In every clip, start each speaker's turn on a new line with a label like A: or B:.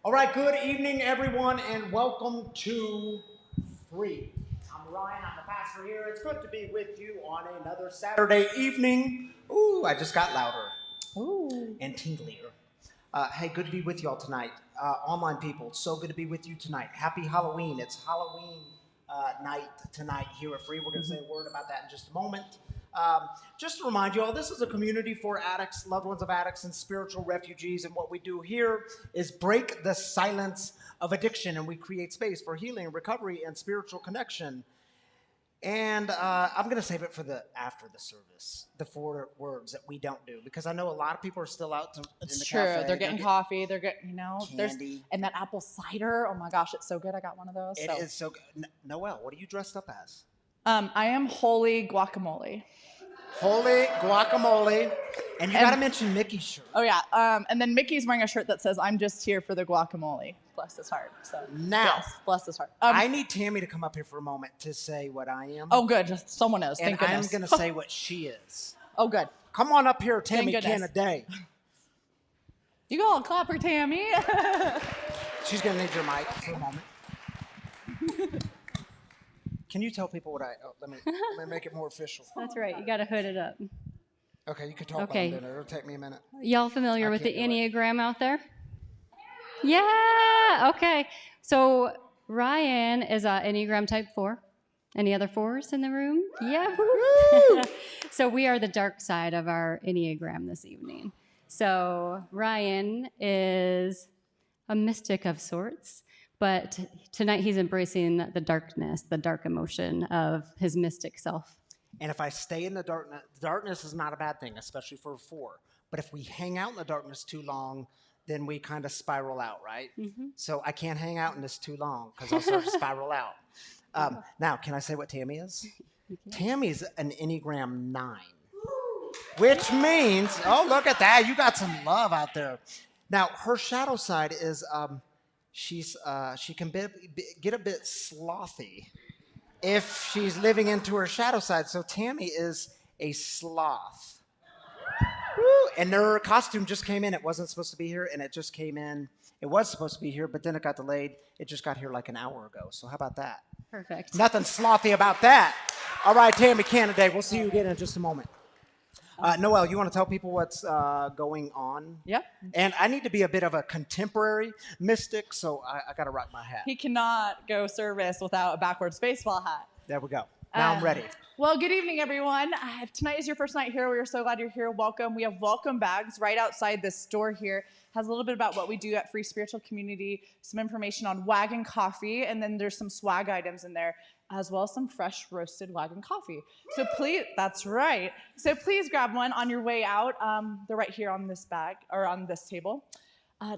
A: All right, good evening, everyone, and welcome to Free. I'm Ryan, I'm the pastor here. It's good to be with you on another Saturday evening. Ooh, I just got louder. Ooh. And tinglier. Hey, good to be with you all tonight. Online people, so good to be with you tonight. Happy Halloween. It's Halloween night tonight here at Free. We're going to say a word about that in just a moment. Just to remind you all, this is a community for addicts, loved ones of addicts, and spiritual refugees. And what we do here is break the silence of addiction, and we create space for healing, recovery, and spiritual connection. And I'm going to save it for after the service, the 4 words that we don't do, because I know a lot of people are still out in the
B: true.
A: cafe.
B: They're getting coffee. They're getting,
A: candy.
B: And that apple cider. Oh my gosh, it's so good. I got one of those.
A: It is so good. Noelle, what are you dressed up as?
B: I am holy guacamole.
A: Holy guacamole. And you got to mention Mickey's shirt.
B: Oh, yeah. And then Mickey's wearing a shirt that says, I'm just here for the guacamole. Bless his heart. So,
A: now,
B: yes, bless his heart.
A: I need Tammy to come up here for a moment to say what I am.
B: Oh, good. Just someone knows.
A: And
B: Thank goodness.
A: I'm going to say what she is.
B: Oh, good.
A: Come on up here, Tammy Kennedy.
B: You all clap for Tammy.
A: She's going to need your mic for a moment. Can you tell people what let me make it more official.
C: That's right. You got to hood it up.
A: Okay, you can talk about it. It'll take me a minute.
C: Y'all familiar with the Enneagram out there? Yeah. Okay. So Ryan is Enneagram type 4. Any other 4s in the room? Yeah. So we are the dark side of our Enneagram this evening. So Ryan is a mystic of sorts. But tonight he's embracing the darkness, the dark emotion of his mystic self.
A: And if I stay in the darkness is not a bad thing, especially for a 4. But if we hang out in the darkness too long, then we kind of spiral out, right? Mm-hmm. So I can't hang out in this too long because I'll start to spiral out. Now, can I say what Tammy is? Tammy's an Enneagram 9, which means, oh, look at that. You got some love out there. Now, her shadow side is... she can get a bit slothy if she's living into her shadow side. So Tammy is a sloth. Woo! And her costume just came in. It wasn't supposed to be here, and it just came in. It was supposed to be here, but then it got delayed. It just got here like an hour ago. So how about that?
C: Perfect.
A: Nothing slothy about that. All right, Tammy Kennedy. We'll see you again in just a moment. Noelle, you want to tell people what's going on?
B: Yep.
A: And I need to be a bit of a contemporary mystic, so I got to rock my hat.
B: He cannot go service without a backwards baseball hat.
A: There we go. Now I'm ready.
B: Well, good evening, everyone. If tonight is your first night here, we are so glad you're here. Welcome. We have welcome bags right outside this store here. Has a little bit about what we do at Free Spiritual Community, some information on Wagon Coffee, and then there's some swag items in there, as well as some fresh roasted Wagon Coffee. So please, that's right. So please grab one on your way out. They're right here on this bag, or on this table.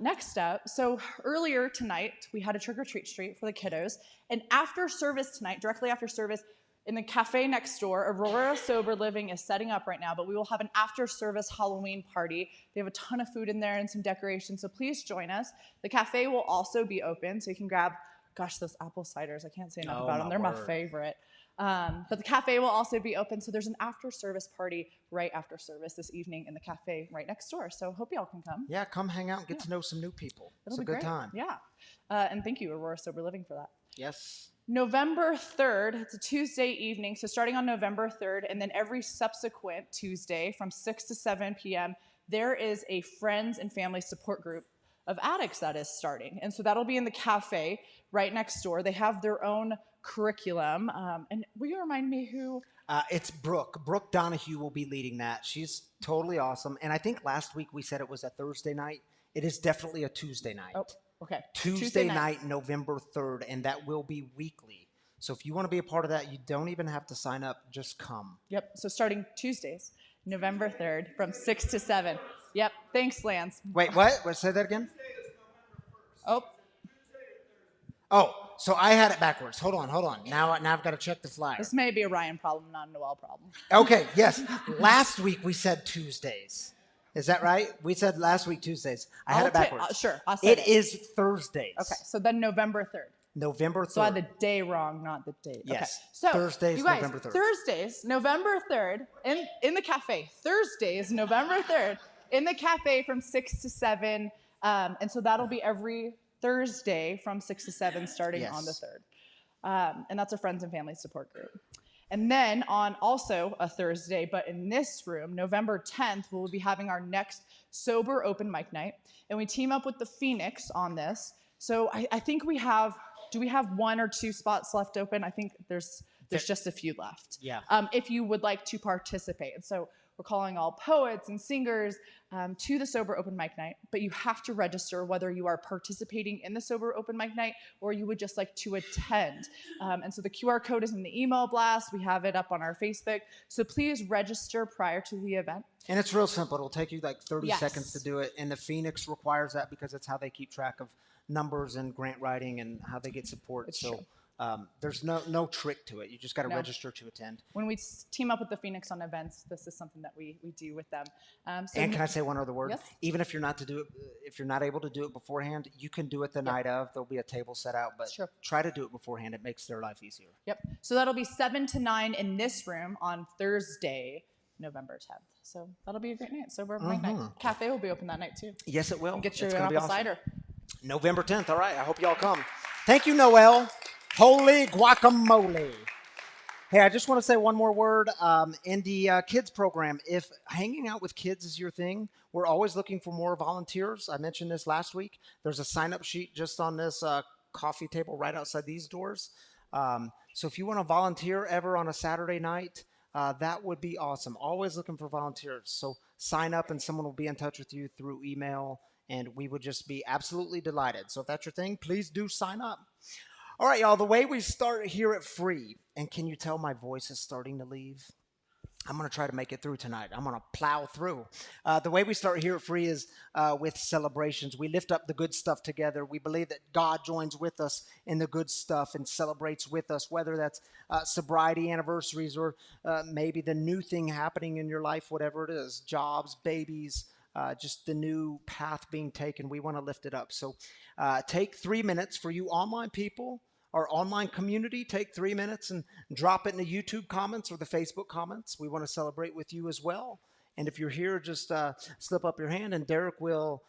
B: Next up, so earlier tonight, we had a trick-or-treat street for the kiddos. And after service tonight, directly after service, in the cafe next door, Aurora Sober Living is setting up right now, but we will have an after-service Halloween party. They have a ton of food in there and some decorations, so please join us. The cafe will also be open, so you can grab, gosh, those apple ciders. I can't say enough about them. They're my favorite. But the cafe will also be open, so there's an after-service party right after service this evening in the cafe right next door. So hope y'all can come.
A: Yeah, come hang out and get to know some new people. It's a good time.
B: Yeah. And thank you, Aurora Sober Living, for that.
A: Yes.
B: November 3rd, it's a Tuesday evening, so starting on November 3rd, and then every subsequent Tuesday from 6 to 7 p.m., there is a friends and family support group of addicts that is starting. And so that'll be in the cafe right next door. They have their own curriculum. And will you remind me who?
A: It's Brooke. Brooke Donahue will be leading that. She's totally awesome. And I think last week we said it was a Thursday night. It is definitely a Tuesday night.
B: Oh, okay.
A: Tuesday night, November 3rd, and that will be weekly. So if you want to be a part of that, you don't even have to sign up. Just come.
B: Yep. So starting Tuesdays, November 3rd from 6 to 7. Yep. Thanks, Lance.
A: Wait, what? Say that again?
B: Oh,
A: so I had it backwards. Hold on. Now I've got to check the flyer.
B: this may be a Ryan problem, not a Noelle problem.
A: Okay, yes. Last week we said Tuesdays. Is that right? We said last week Tuesdays. I had it backwards.
B: Sure.
A: It is Thursdays.
B: Okay, so then November 3rd.
A: November 3rd.
B: So I had the day wrong, not the date.
A: Yes.
B: Okay. So
A: Thursdays,
B: you guys,
A: November 3rd.
B: Thursdays, November 3rd, in the cafe. Thursdays, November 3rd, in the cafe from 6 to 7. And so that'll be every Thursday from 6 to 7 starting on the 3rd. And that's a friends and family support group. And then on also a Thursday, but in this room, November 10th, we'll be having our next sober open mic night. And we team up with the Phoenix on this. So I think do we have 1 or 2 spots left open? I think there's just a few left.
A: Yeah.
B: If you would like to participate. And so we're calling all poets and singers to the Sober Open Mic Night, but you have to register whether you are participating in the Sober Open Mic Night or you would just like to attend. And so the QR code is in the email blast. We have it up on our Facebook. So please register prior to the event.
A: And it's real simple. It'll take you like 30
B: Yes.
A: seconds to do it. And the Phoenix requires that because it's how they keep track of numbers and grant writing and how they get support.
B: It's
A: So
B: true.
A: there's no trick to it. You just got to
B: No.
A: register to attend.
B: When we team up with the Phoenix on events, this is something that we do with them.
A: And can I say one other word?
B: Yes.
A: Even if you're not able to do it beforehand, you can do it the night of. There'll be a table set out, but
B: Sure.
A: try to do it beforehand. It makes their life easier.
B: Yep. So that'll be 7 to 9 in this room on Thursday, November 10th. So that'll be a great night. Sober Open Mic Night. Cafe will be open that night too.
A: Yes, it will.
B: Get your
A: It's gonna be
B: apple
A: awesome.
B: cider.
A: November 10th. All right. I hope y'all come. Thank you, Noel. Holy guacamole. Hey, I just want to say one more word. In the kids program, if hanging out with kids is your thing, we're always looking for more volunteers. I mentioned this last week. There's a sign-up sheet just on this coffee table right outside these doors. So if you want to volunteer ever on a Saturday night, that would be awesome. Always looking for volunteers. So sign up and someone will be in touch with you through email, and we would just be absolutely delighted. So if that's your thing, please do sign up. All right, y'all, the way we start here at Free, and can you tell my voice is starting to leave? I'm going to try to make it through tonight. I'm going to plow through. The way we start here at Free is with celebrations. We lift up the good stuff together. We believe that God joins with us in the good stuff and celebrates with us, whether that's sobriety anniversaries or maybe the new thing happening in your life, whatever it is, jobs, babies, just the new path being taken. We want to lift it up. So take 3 minutes for you online people. Our online community, take 3 minutes and drop it in the YouTube comments or the Facebook comments. We want to celebrate with you as well. And if you're here, just slip up your hand and Derek will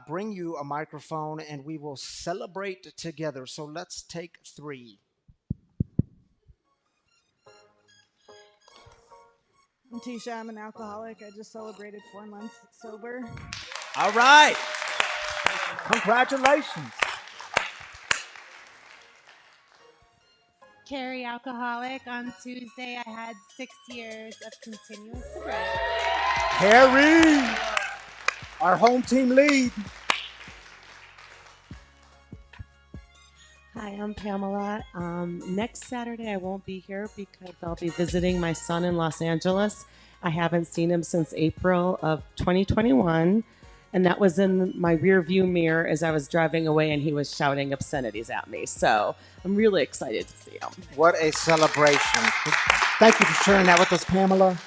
A: bring you a microphone and we will celebrate together. So let's take 3.
D: I'm Tisha. I'm an alcoholic. I just celebrated 4 months sober.
A: All right. Congratulations.
E: Carrie, alcoholic. On Tuesday, I had 6 years of continuous sobriety.
A: Carrie, our home team lead.
F: Hi, I'm Pamela. Next Saturday, I won't be here because I'll be visiting my son in Los Angeles. I haven't seen him since April of 2021, and that was in my rear view mirror as I was driving away, and he was shouting obscenities at me. So I'm really excited to see him.
A: What a celebration. Thank you for sharing that with us, Pamela.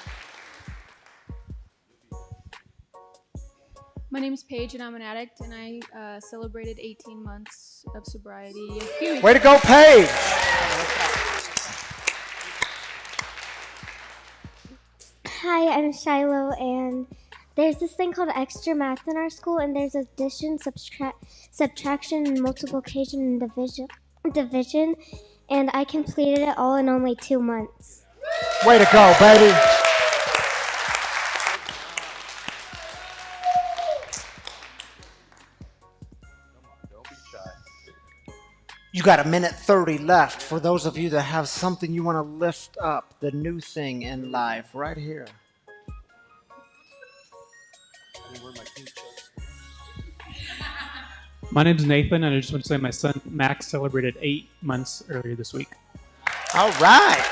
G: My name's Paige, and I'm an addict, and I celebrated 18 months of sobriety a few weeks
A: Way to go, Paige.
H: Hi, I'm Shiloh, and there's this thing called extra math in our school, and there's addition, subtraction, and multiplication and division, and I completed it all in only 2 months.
A: Way to go, baby. You got 1:30 left for those of you that have something you want to lift up, the new thing in life, right here.
I: My name's Nathan, and I just want to say my son Max celebrated 8 months earlier this week.
A: All right.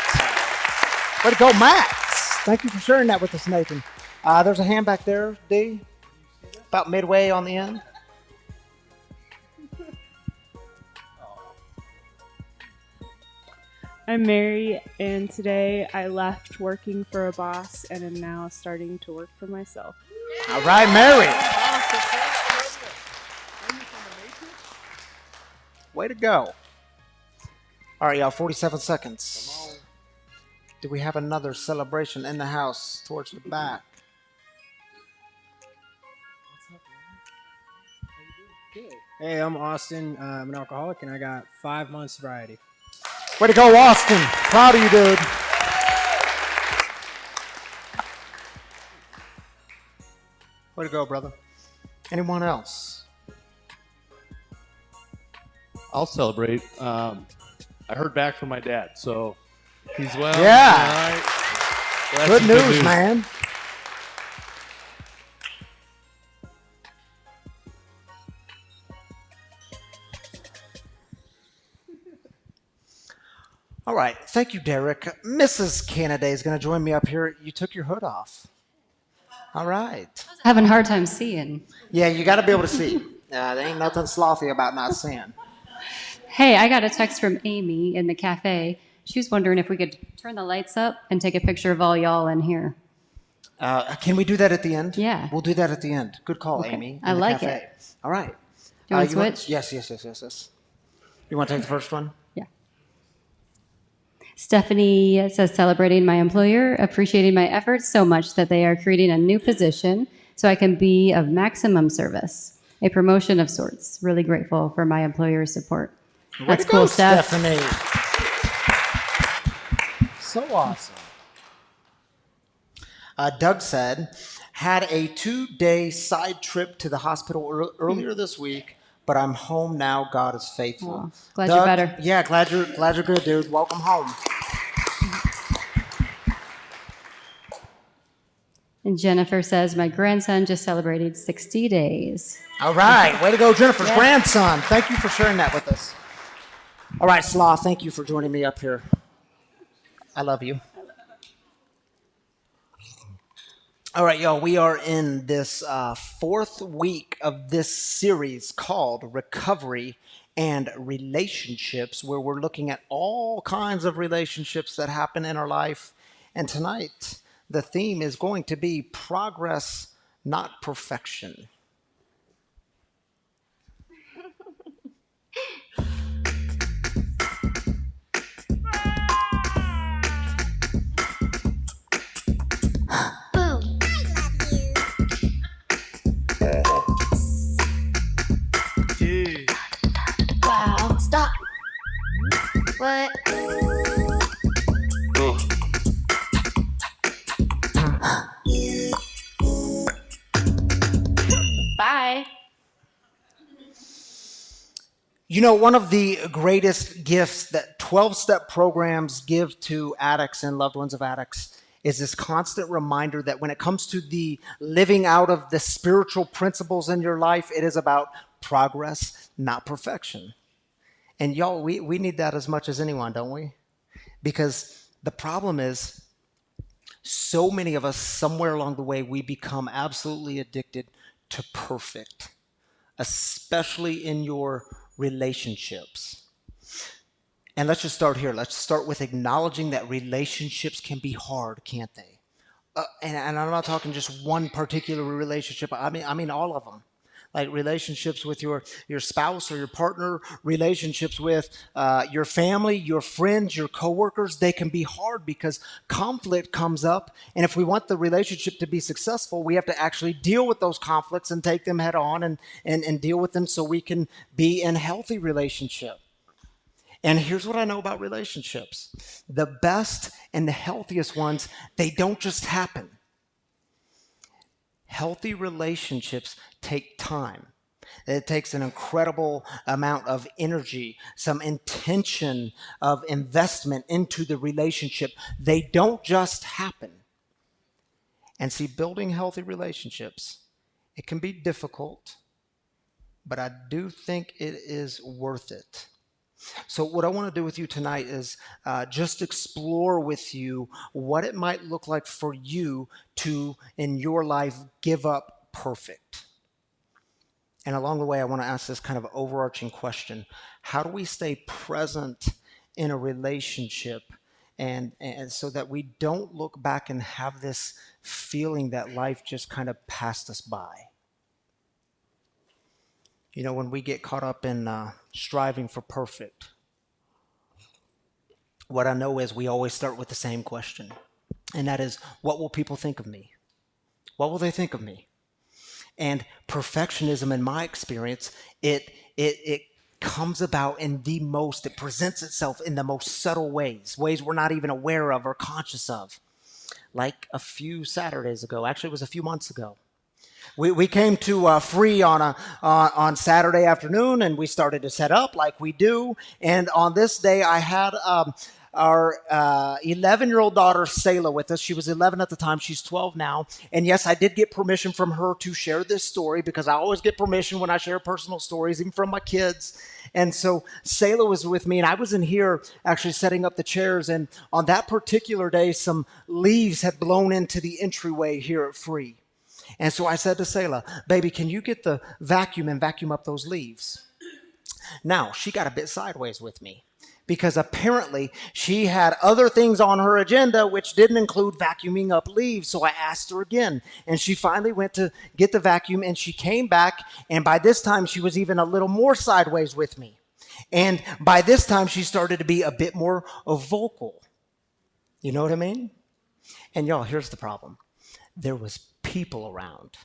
A: Way to go, Max. Thank you for sharing that with us, Nathan. There's a hand back there, D, about midway on the end.
J: I'm Mary, and today I left working for a boss and am now starting to work for myself.
A: All right, Mary. Way to go. All right, y'all, 47 seconds. Do we have another celebration in the house towards the back?
K: Hey, I'm Austin. I'm an alcoholic, and I got 5 months sobriety.
A: Way to go, Austin. Proud of you, dude. Way to go, brother. Anyone else?
L: I'll celebrate. I heard back from my dad, so he's well.
A: Yeah.
L: All right. Well,
A: Good
L: that's
A: news, man. All right. Thank you, Derek. Mrs. Kennedy is going to join me up here. You took your hood off. All right.
C: Having a hard time seeing.
A: Yeah, you got to be able to see. There ain't nothing slothy about not seeing.
C: Hey, I got a text from Amy in the cafe. She was wondering if we could turn the lights up and take a picture of all y'all in here.
A: Can we do that at the end?
C: Yeah.
A: We'll do that at the end. Good call,
C: Okay.
A: Amy.
C: I
A: in the
C: like
A: cafe.
C: it.
A: All right.
C: Do you want to switch?
A: Yes. You want to take the first one?
C: Yeah. Stephanie says, celebrating my employer, appreciating my efforts so much that they are creating a new position so I can be of maximum service. A promotion of sorts. Really grateful for my employer's support. That's
A: Way to go,
C: cool, Steph.
A: Stephanie. So awesome. Doug said, had a 2-day side trip to the hospital earlier this week, but I'm home now. God is faithful.
C: Oh, glad
A: Doug,
C: you're better.
A: Yeah, glad you're good, dude. Welcome home.
C: And Jennifer says, my grandson just celebrated 60 days.
A: All right. Way to go, Jennifer's
C: Yeah.
A: grandson. Thank you for sharing that with us. All right, Sloth, thank you for joining me up here. I love you. All right, y'all, we are in this 4th week of this series called Recovery and Relationships, where we're looking at all kinds of relationships that happen in our life. And tonight, the theme is going to be progress, not perfection.
H: Wow. Stop. What? Bye.
A: You know, one of the greatest gifts that 12-step programs give to addicts and loved ones of addicts is this constant reminder that when it comes to the living out of the spiritual principles in your life, it is about progress, not perfection. And y'all, we need that as much as anyone, don't we? Because the problem is, so many of us, somewhere along the way, we become absolutely addicted to perfect, especially in your relationships. And let's just start here. Let's start with acknowledging that relationships can be hard, can't they? And I'm not talking just one particular relationship. I mean all of them. Like relationships with your spouse or your partner, relationships with your family, your friends, your coworkers. They can be hard because conflict comes up. And if we want the relationship to be successful, we have to actually deal with those conflicts and take them head on and deal with them so we can be in healthy relationship. And here's what I know about relationships. The best and the healthiest ones, they don't just happen. Healthy relationships take time. It takes an incredible amount of energy, some intention of investment into the relationship. They don't just happen. And see, building healthy relationships, it can be difficult, but I do think it is worth it. So what I want to do with you tonight is just explore with you what it might look like for you to, in your life, give up perfect. And along the way, I want to ask this kind of overarching question. How do we stay present in a relationship and so that we don't look back and have this feeling that life just kind of passed us by? You know, when we get caught up in striving for perfect, what I know is we always start with the same question, and that is, what will people think of me? What will they think of me? And perfectionism, in my experience, it comes about it presents itself in the most subtle ways we're not even aware of or conscious of. Like a few Saturdays ago, actually it was a few months ago. We came to Free on Saturday afternoon, and we started to set up like we do. And on this day, I had our 11-year-old daughter, Selah, with us. She was 11 at the time. She's 12 now. And yes, I did get permission from her to share this story, because I always get permission when I share personal stories, even from my kids. And so Selah was with me, and I was in here actually setting up the chairs. And on that particular day, some leaves had blown into the entryway here at Free. And so I said to Selah, baby, can you get the vacuum and vacuum up those leaves? Now, she got a bit sideways with me, because apparently she had other things on her agenda which didn't include vacuuming up leaves. So I asked her again, and she finally went to get the vacuum, and she came back, and by this time she was even a little more sideways with me. And by this time she started to be a bit more vocal. You know what I mean? And y'all, here's the problem. There was people around,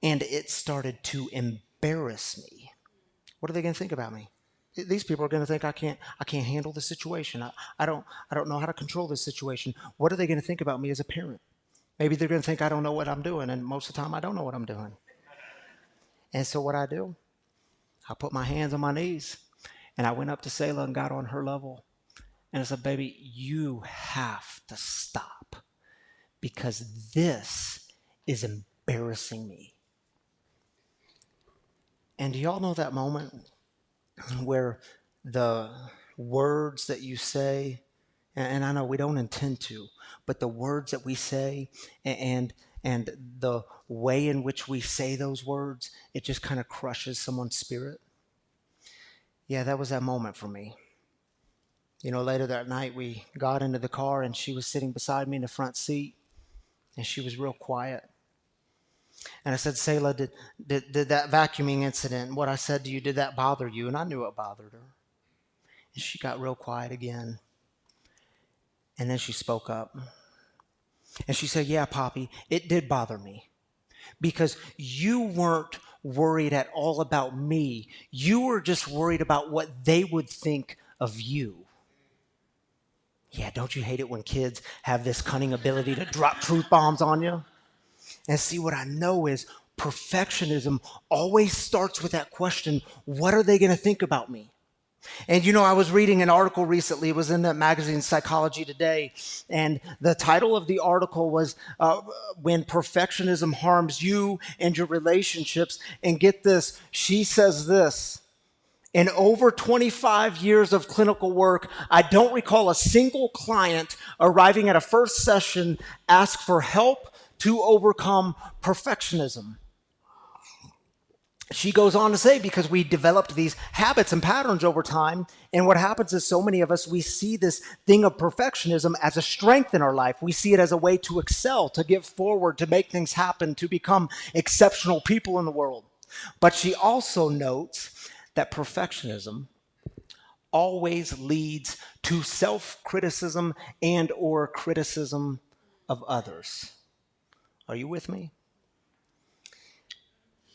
A: and it started to embarrass me. What are they going to think about me? These people are going to think I can't handle the situation. I don't know how to control this situation. What are they going to think about me as a parent? Maybe they're going to think I don't know what I'm doing, and most of the time I don't know what I'm doing. And so what I do, I put my hands on my knees, and I went up to Selah and got on her level, and I said, baby, you have to stop, because this is embarrassing me. And do y'all know that moment where the words that you say, and I know we don't intend to, but the words that we say and the way in which we say those words, it just kind of crushes someone's spirit? Yeah, that was that moment for me. You know, later that night we got into the car, and she was sitting beside me in the front seat, and she was real quiet. And I said, Selah, did that vacuuming incident, what I said to you, did that bother you? And I knew it bothered her. And she got real quiet again. And then she spoke up. And she said, yeah, Poppy, it did bother me. Because you weren't worried at all about me. You were just worried about what they would think of you. Yeah, don't you hate it when kids have this cunning ability to drop truth bombs on you? And see, what I know is perfectionism always starts with that question, what are they going to think about me? And you know, I was reading an article recently. It was in the magazine Psychology Today. And the title of the article was When Perfectionism Harms You and Your Relationships. And get this, she says this: in over 25 years of clinical work, I don't recall a single client arriving at a first session ask for help to overcome perfectionism. She goes on to say, because we developed these habits and patterns over time, and what happens is so many of us, we see this thing of perfectionism as a strength in our life. We see it as a way to excel, to give forward, to make things happen, to become exceptional people in the world. But she also notes that perfectionism always leads to self-criticism and or criticism of others. Are you with me?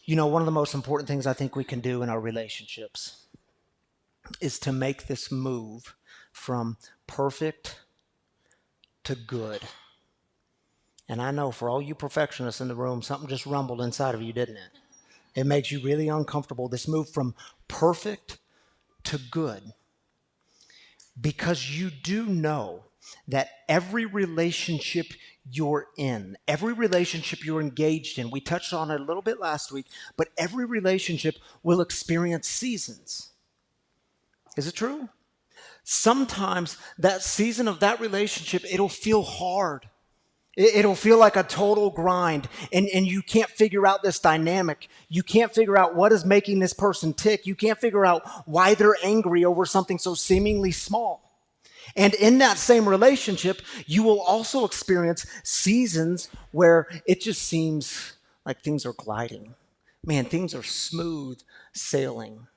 A: You know, one of the most important things I think we can do in our relationships is to make this move from perfect to good. And I know for all you perfectionists in the room, something just rumbled inside of you, didn't it? It makes you really uncomfortable, this move from perfect to good. Because you do know that every relationship you're in, every relationship you're engaged in, we touched on it a little bit last week, but every relationship will experience seasons. Is it true? Sometimes that season of that relationship, it'll feel hard. It'll feel like a total grind, and you can't figure out this dynamic. You can't figure out what is making this person tick. You can't figure out why they're angry over something so seemingly small. And in that same relationship, you will also experience seasons where it just seems like things are gliding. Man, things are smooth sailing.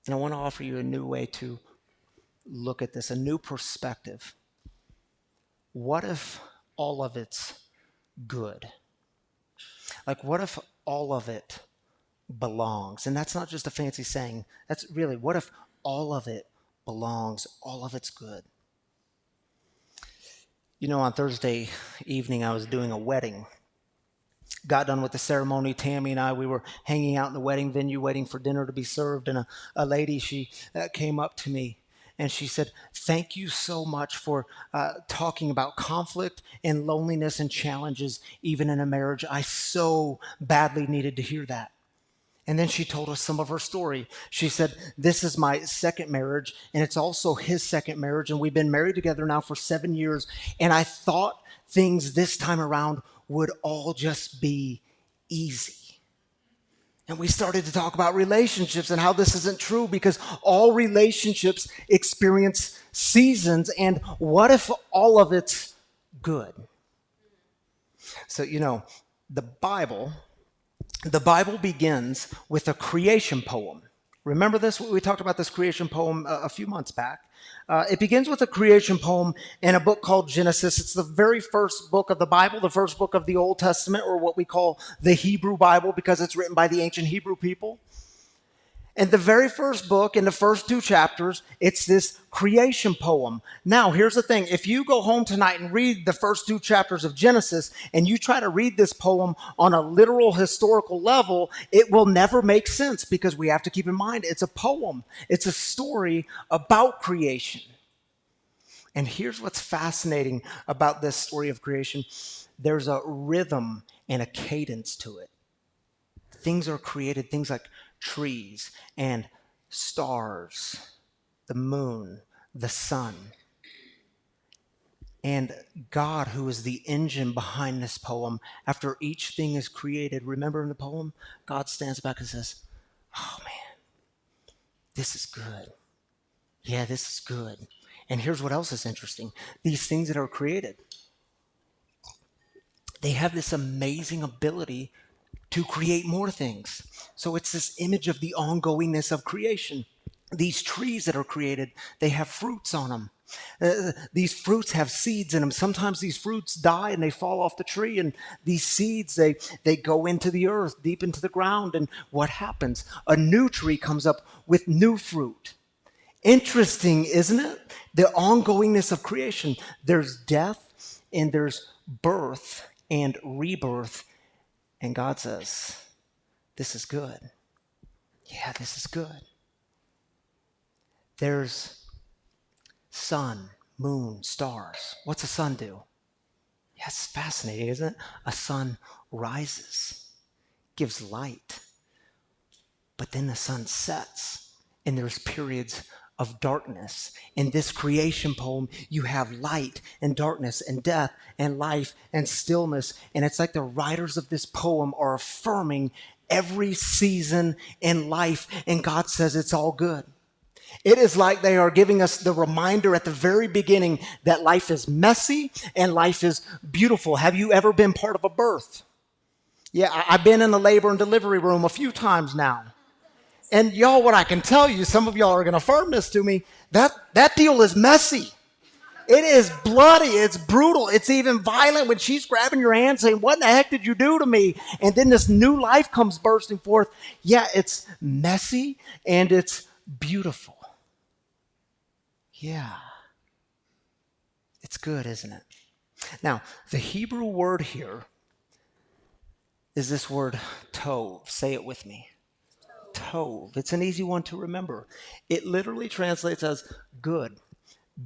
A: And I want to offer you a new way to look at this, a new perspective. What if all of it's good? Like, what if all of it belongs? And that's not just a fancy saying. That's really, what if all of it belongs? All of it's good. You know, on Thursday evening, I was doing a wedding. Got done with the ceremony. Tammy and I, we were hanging out in the wedding venue waiting for dinner to be served. And a lady, she came up to me and she said, "Thank you so much for talking about conflict and loneliness and challenges, even in a marriage. I so badly needed to hear that." And then she told us some of her story. She said, "This is my second marriage, and it's also his second marriage, and we've been married together now for 7 years, and I thought things this time around would all just be easy." And we started to talk about relationships and how this isn't true because all relationships experience seasons, and what if all of it's good? So, you know, the Bible begins with a creation poem. Remember this? We talked about this creation poem a few months back. It begins with a creation poem in a book called Genesis. It's the very first book of the Bible, the first book of the Old Testament, or what we call the Hebrew Bible, because it's written by the ancient Hebrew people. And the very first book, in the first 2 chapters, it's this creation poem. Now, here's the thing. If you go home tonight and read the first 2 chapters of Genesis, and you try to read this poem on a literal historical level, it will never make sense because we have to keep in mind it's a poem. It's a story about creation. And here's what's fascinating about this story of creation. There's a rhythm and a cadence to it. Things are created, things like trees and stars, the moon, the sun. And God, who is the engine behind this poem, after each thing is created, remember in the poem, God stands back and says, "Oh man, this is good. Yeah, this is good." And here's what else is interesting. These things that are created, they have this amazing ability to create more things. So it's this image of the ongoingness of creation. These trees that are created, they have fruits on them. These fruits have seeds in them. Sometimes these fruits die and they fall off the tree, and these seeds, they go into the earth, deep into the ground, and what happens? A new tree comes up with new fruit. Interesting, isn't it? The ongoingness of creation. There's death and there's birth and rebirth. And God says, this is good. Yeah, this is good. There's sun, moon, stars. What's a sun do? Yeah, it's fascinating, isn't it? A sun rises, gives light, but then the sun sets, and there's periods of darkness. In this creation poem, you have light and darkness and death and life and stillness. And it's like the writers of this poem are affirming every season in life. And God says it's all good. It is like they are giving us the reminder at the very beginning that life is messy and life is beautiful. Have you ever been part of a birth? Yeah, I've been in the labor and delivery room a few times now. And y'all, what I can tell you, some of y'all are going to affirm this to me, that deal is messy. It is bloody. It's brutal. It's even violent when she's grabbing your hand saying, "What in the heck did you do to me?" And then this new life comes bursting forth. Yeah, it's messy and it's beautiful. Yeah. It's good, isn't it? Now, the Hebrew word here is this word tov. Say it with me. Tov. It's an easy one to remember. It literally translates as good,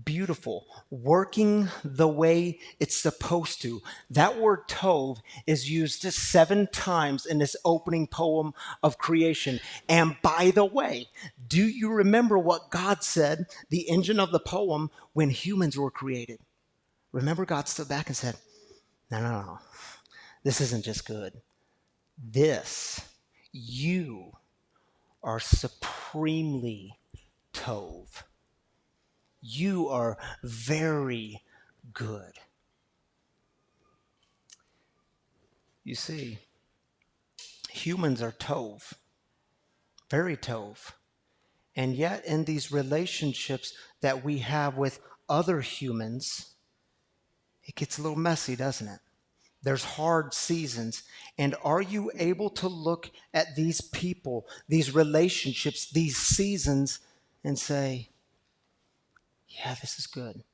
A: beautiful, working the way it's supposed to. That word tov is used 7 times in this opening poem of creation. And by the way, do you remember what God said, the engine of the poem, when humans were created? Remember, God stood back and said, no. This isn't just good. You are supremely tov. You are very good. You see, humans are tov, very tov. And yet in these relationships that we have with other humans, it gets a little messy, doesn't it? There's hard seasons. And are you able to look at these people, these relationships, these seasons, and say, yeah, this is good.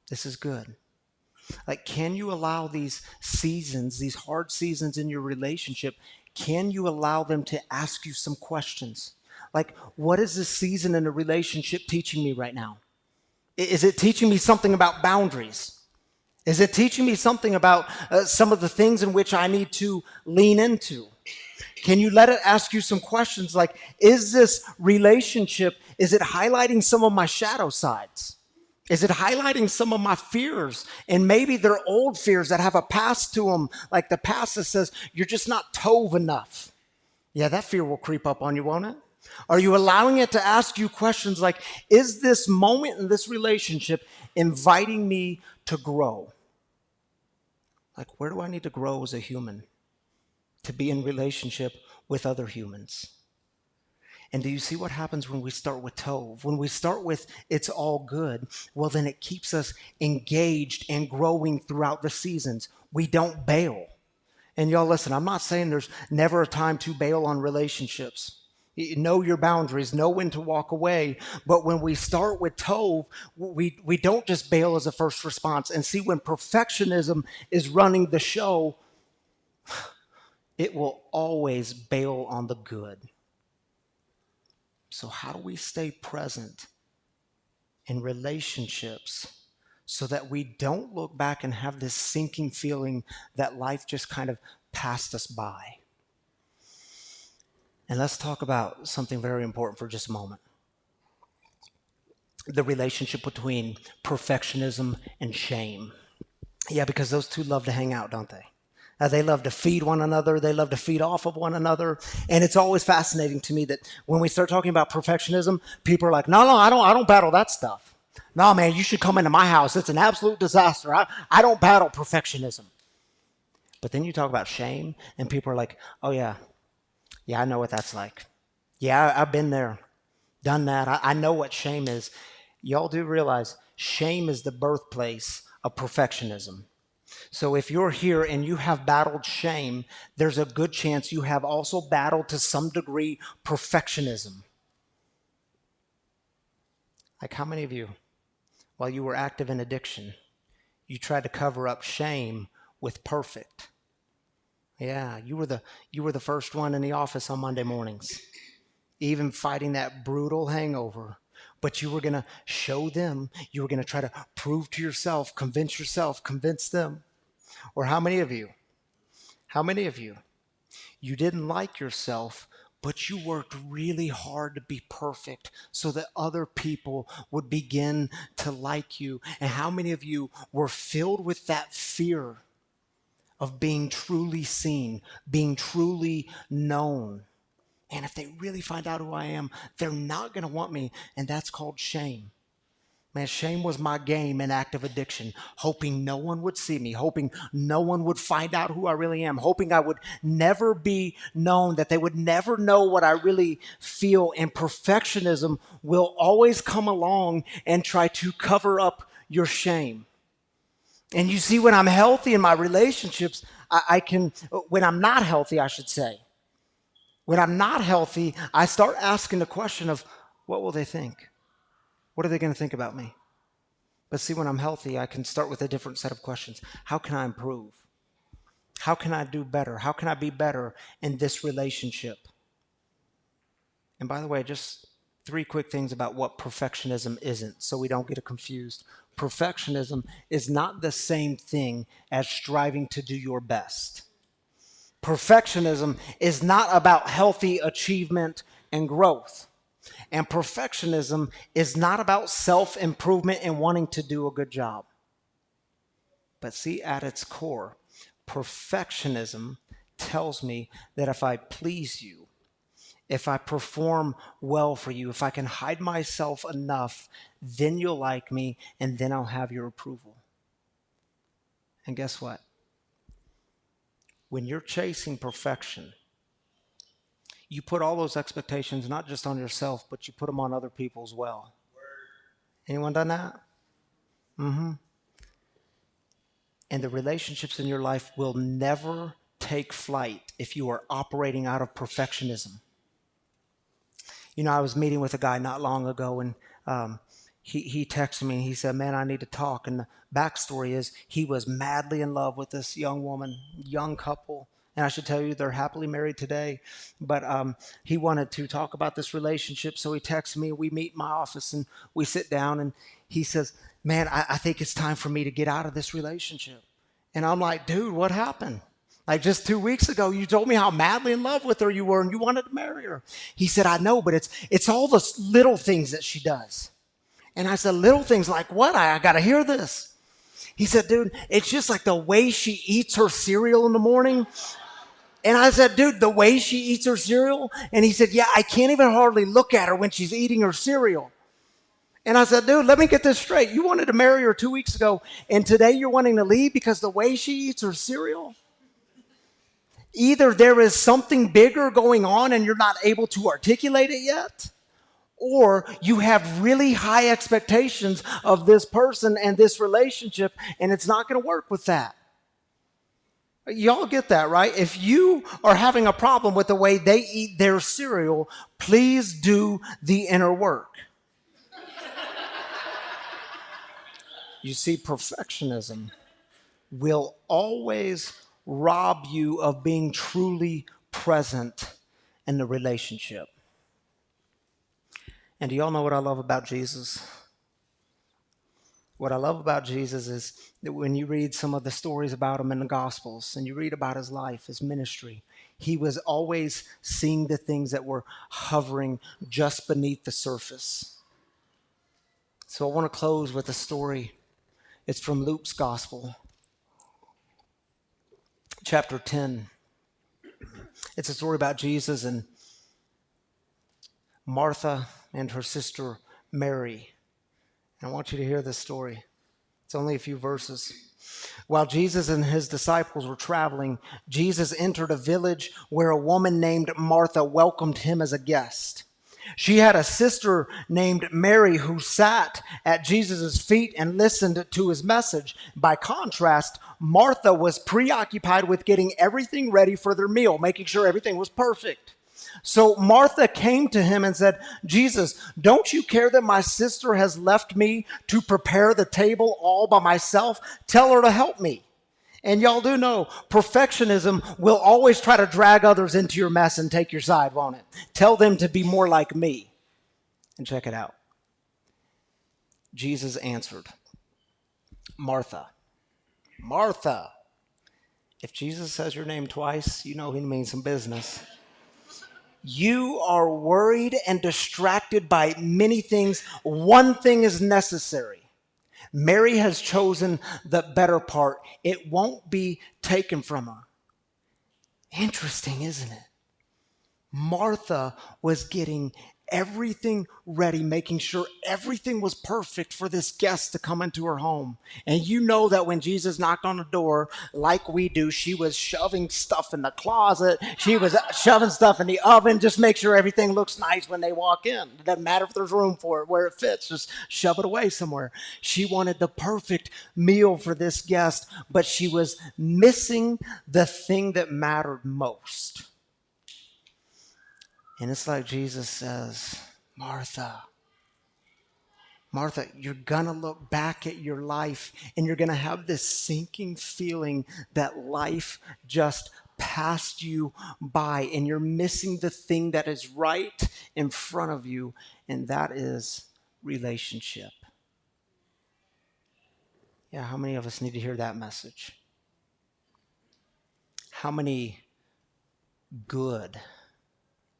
A: This is good. Like, can you allow these seasons, these hard seasons in your relationship, can you allow them to ask you some questions? Like, what is this season in a relationship teaching me right now? Is it teaching me something about boundaries? Is it teaching me something about some of the things in which I need to lean into? Can you let it ask you some questions like, is this relationship, is it highlighting some of my shadow sides? Is it highlighting some of my fears? And maybe they're old fears that have a past to them, like the past that says, you're just not tove enough. Yeah, that fear will creep up on you, won't it? Are you allowing it to ask you questions like, is this moment in this relationship inviting me to grow? Like, where do I need to grow as a human to be in relationship with other humans? And do you see what happens when we start with Tove? When we start with it's all good, well, then it keeps us engaged and growing throughout the seasons. We don't bail. And y'all, listen, I'm not saying there's never a time to bail on relationships. Know your boundaries, know when to walk away. But when we start with Tove, we don't just bail as a first response. And see, when perfectionism is running the show, it will always bail on the good. So how do we stay present in relationships so that we don't look back and have this sinking feeling that life just kind of passed us by? And let's talk about something very important for just a moment. The relationship between perfectionism and shame. Yeah, because those two love to hang out, don't they? They love to feed one another. They love to feed off of one another. And it's always fascinating to me that when we start talking about perfectionism, people are like, no, I don't battle that stuff. No, man, you should come into my house. It's an absolute disaster. I don't battle perfectionism. But then you talk about shame, and people are like, oh, yeah, I know what that's like. Yeah, I've been there, done that. I know what shame is. Y'all do realize shame is the birthplace of perfectionism. So if you're here and you have battled shame, there's a good chance you have also battled to some degree perfectionism. Like, how many of you, while you were active in addiction, you tried to cover up shame with perfect? Yeah, you were the first one in the office on Monday mornings, even fighting that brutal hangover. But you were going to show them, you were going to try to prove to yourself, convince them. Or how many of you, you didn't like yourself, but you worked really hard to be perfect so that other people would begin to like you? And how many of you were filled with that fear of being truly seen, being truly known? And if they really find out who I am, they're not going to want me. And that's called shame. Man, shame was my game in active addiction, hoping no one would see me, hoping no one would find out who I really am, hoping I would never be known, that they would never know what I really feel. And perfectionism will always come along and try to cover up your shame. And you see, when I'm healthy in my relationships, when I'm not healthy, I should say, when I'm not healthy, I start asking the question of, what will they think? What are they going to think about me? But see, when I'm healthy, I can start with a different set of questions. How can I improve? How can I do better? How can I be better in this relationship? And by the way, just 3 quick things about what perfectionism isn't, so we don't get it confused. Perfectionism is not the same thing as striving to do your best. Perfectionism is not about healthy achievement and growth. And perfectionism is not about self-improvement and wanting to do a good job. But see, at its core, perfectionism tells me that if I please you, if I perform well for you, if I can hide myself enough, then you'll like me and then I'll have your approval. And guess what? When you're chasing perfection, you put all those expectations not just on yourself, but you put them on other people as well. Anyone done that? Mm-hmm. And the relationships in your life will never take flight if you are operating out of perfectionism. You know, I was meeting with a guy not long ago, and he texted me and he said, man, I need to talk. And the backstory is he was madly in love with this young woman, young couple. And I should tell you, they're happily married today. But he wanted to talk about this relationship. So he texts me, we meet in my office and we sit down, and he says, man, I think it's time for me to get out of this relationship. And I'm like, dude, what happened? Like just 2 weeks ago, you told me how madly in love with her you were and you wanted to marry her. He said, I know, but it's all the little things that she does. And I said, little things like what? I got to hear this. He said, dude, it's just like the way she eats her cereal in the morning. And I said, dude, the way she eats her cereal? And he said, yeah, I can't even hardly look at her when she's eating her cereal. And I said, dude, let me get this straight. You wanted to marry her 2 weeks ago, and today you're wanting to leave because the way she eats her cereal? Either there is something bigger going on and you're not able to articulate it yet, or you have really high expectations of this person and this relationship, and it's not going to work with that. Y'all get that, right? If you are having a problem with the way they eat their cereal, please do the inner work. You see, perfectionism will always rob you of being truly present in the relationship. And do y'all know what I love about Jesus? What I love about Jesus is that when you read some of the stories about him in the Gospels and you read about his life, his ministry, he was always seeing the things that were hovering just beneath the surface. So I want to close with a story. It's from Luke's Gospel, chapter 10. It's a story about Jesus and Martha and her sister Mary. And I want you to hear this story. It's only a few verses. While Jesus and his disciples were traveling, Jesus entered a village where a woman named Martha welcomed him as a guest. She had a sister named Mary who sat at Jesus' feet and listened to his message. By contrast, Martha was preoccupied with getting everything ready for their meal, making sure everything was perfect. So Martha came to him and said, Jesus, don't you care that my sister has left me to prepare the table all by myself? Tell her to help me. And y'all do know perfectionism will always try to drag others into your mess and take your side, won't it? Tell them to be more like me. And check it out. Jesus answered, Martha, Martha. If Jesus says your name twice, you know he means some business. You are worried and distracted by many things. One thing is necessary. Mary has chosen the better part. It won't be taken from her. Interesting, isn't it? Martha was getting everything ready, making sure everything was perfect for this guest to come into her home. And you know that when Jesus knocked on the door, like we do, she was shoving stuff in the closet. She was shoving stuff in the oven. Just make sure everything looks nice when they walk in. It doesn't matter if there's room for it, where it fits. Just shove it away somewhere. She wanted the perfect meal for this guest, but she was missing the thing that mattered most. And it's like Jesus says, Martha, Martha, you're going to look back at your life and you're going to have this sinking feeling that life just passed you by and you're missing the thing that is right in front of you, and that is relationship. Yeah, how many of us need to hear that message? How many good,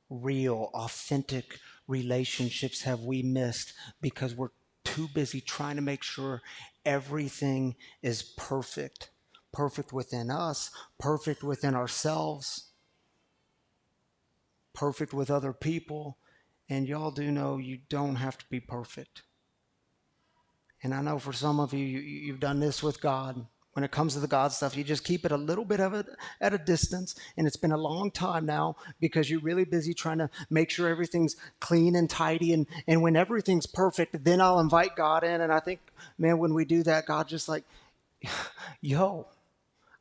A: real, authentic relationships have we missed because we're too busy trying to make sure everything is perfect? Perfect within us, perfect within ourselves, perfect with other people. And y'all do know you don't have to be perfect. And I know for some of you, you've done this with God. When it comes to the God stuff, you just keep it a little bit of it at a distance. And it's been a long time now because you're really busy trying to make sure everything's clean and tidy. And when everything's perfect, then I'll invite God in. And I think, man, when we do that, God just like, yo,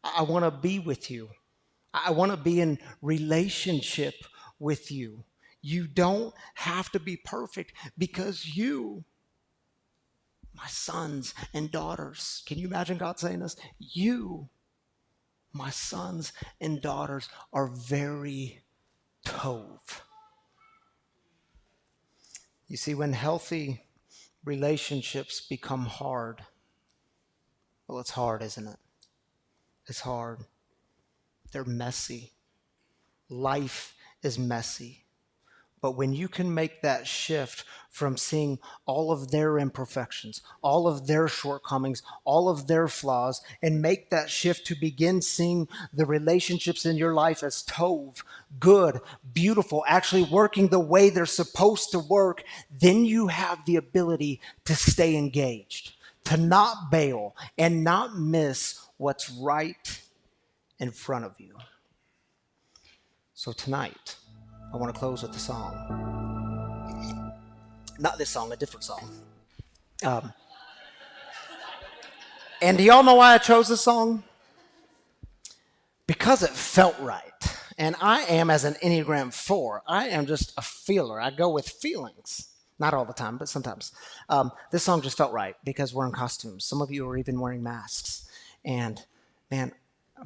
A: I want to be with you. I want to be in relationship with you. You don't have to be perfect because you, my sons and daughters, can you imagine God saying this? You, my sons and daughters, are very tove. You see, when healthy relationships become hard, well, it's hard, isn't it? It's hard. They're messy. Life is messy. But when you can make that shift from seeing all of their imperfections, all of their shortcomings, all of their flaws, and make that shift to begin seeing the relationships in your life as tove, good, beautiful, actually working the way they're supposed to work, then you have the ability to stay engaged, to not bail, and not miss what's right in front of you. So tonight, I want to close with a song. Not this song, a different song. And do y'all know why I chose this song? Because it felt right. And I am, as an Enneagram 4, I am just a feeler. I go with feelings. Not all the time, but sometimes. This song just felt right because we're in costumes. Some of you are even wearing masks. And man,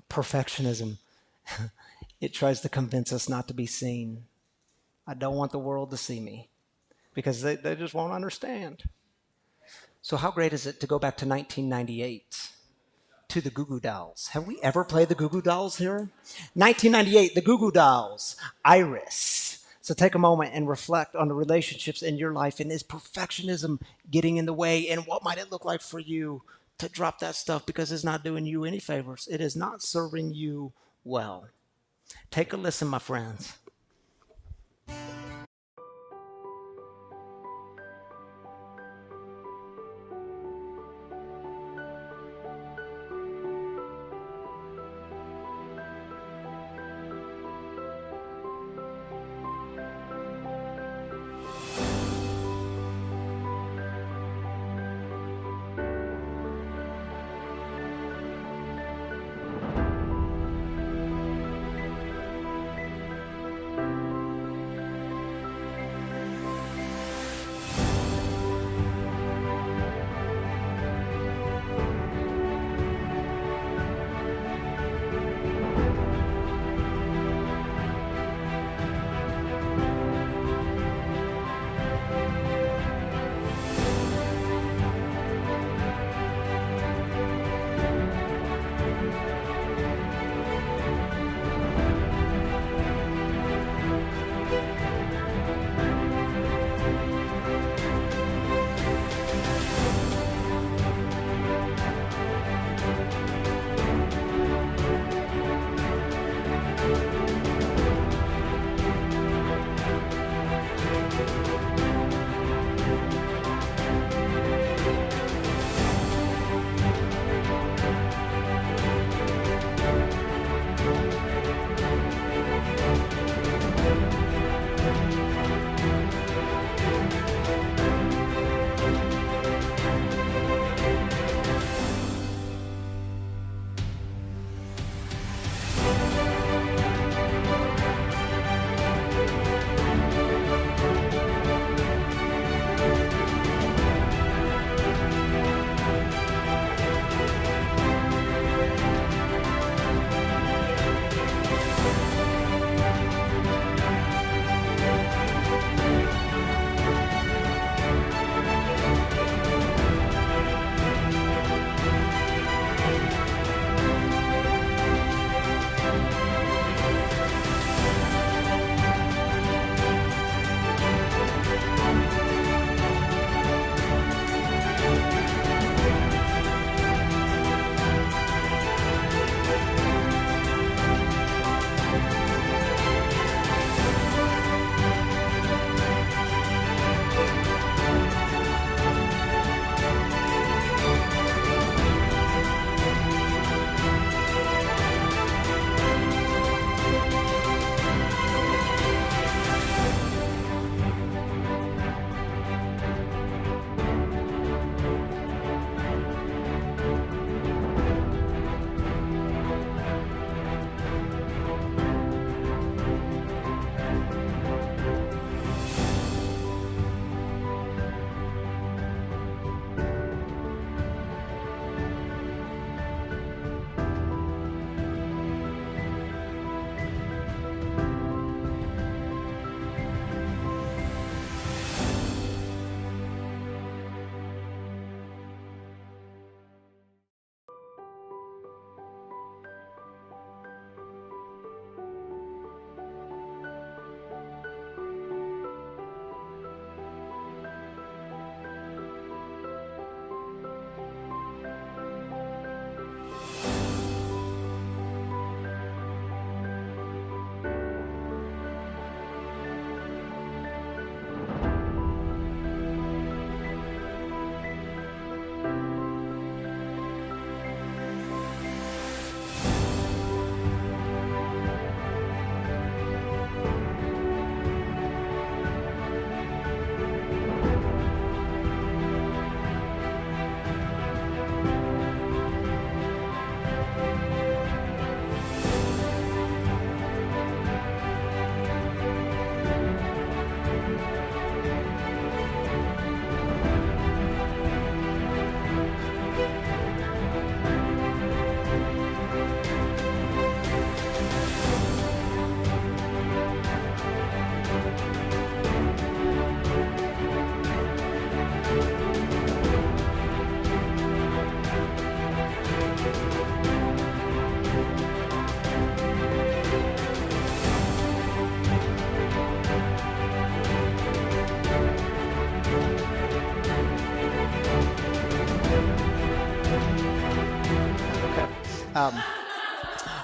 A: perfectionism, it tries to convince us not to be seen. I don't want the world to see me because they just won't understand. So how great is it to go back to 1998 to the Goo Goo Dolls? Have we ever played the Goo Goo Dolls here? 1998, the Goo Goo Dolls, Iris. So take a moment and reflect on the relationships in your life, and is perfectionism getting in the way, and what might it look like for you to drop that stuff because it's not doing you any favors. It is not serving you well. Take a listen, my friends.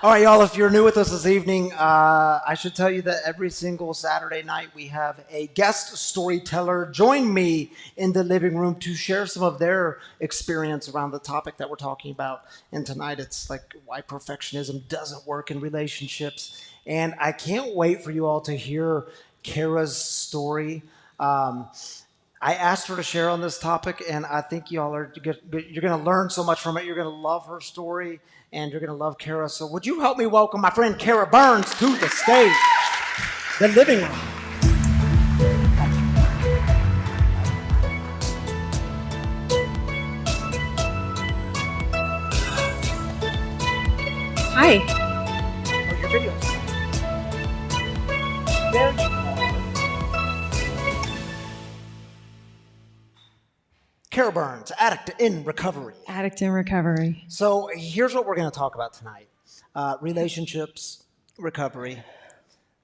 A: All right, y'all, if you're new with us this evening, I should tell you that every single Saturday night we have a guest storyteller join me in the living room to share some of their experience around the topic that we're talking about. And tonight it's like why perfectionism doesn't work in relationships. And I can't wait for you all to hear Kara's story. I asked her to share on this topic, and I think y'all are you're going to learn so much from it. You're going to love her story, and you're going to love Kara. So would you help me welcome my friend Kara Burns to the stage, the living room.
M: Hi.
A: Oh, your videos. There you are. Kara Burns, addict in recovery.
M: Addict in recovery.
A: So here's what we're going to talk about tonight. Relationships, recovery,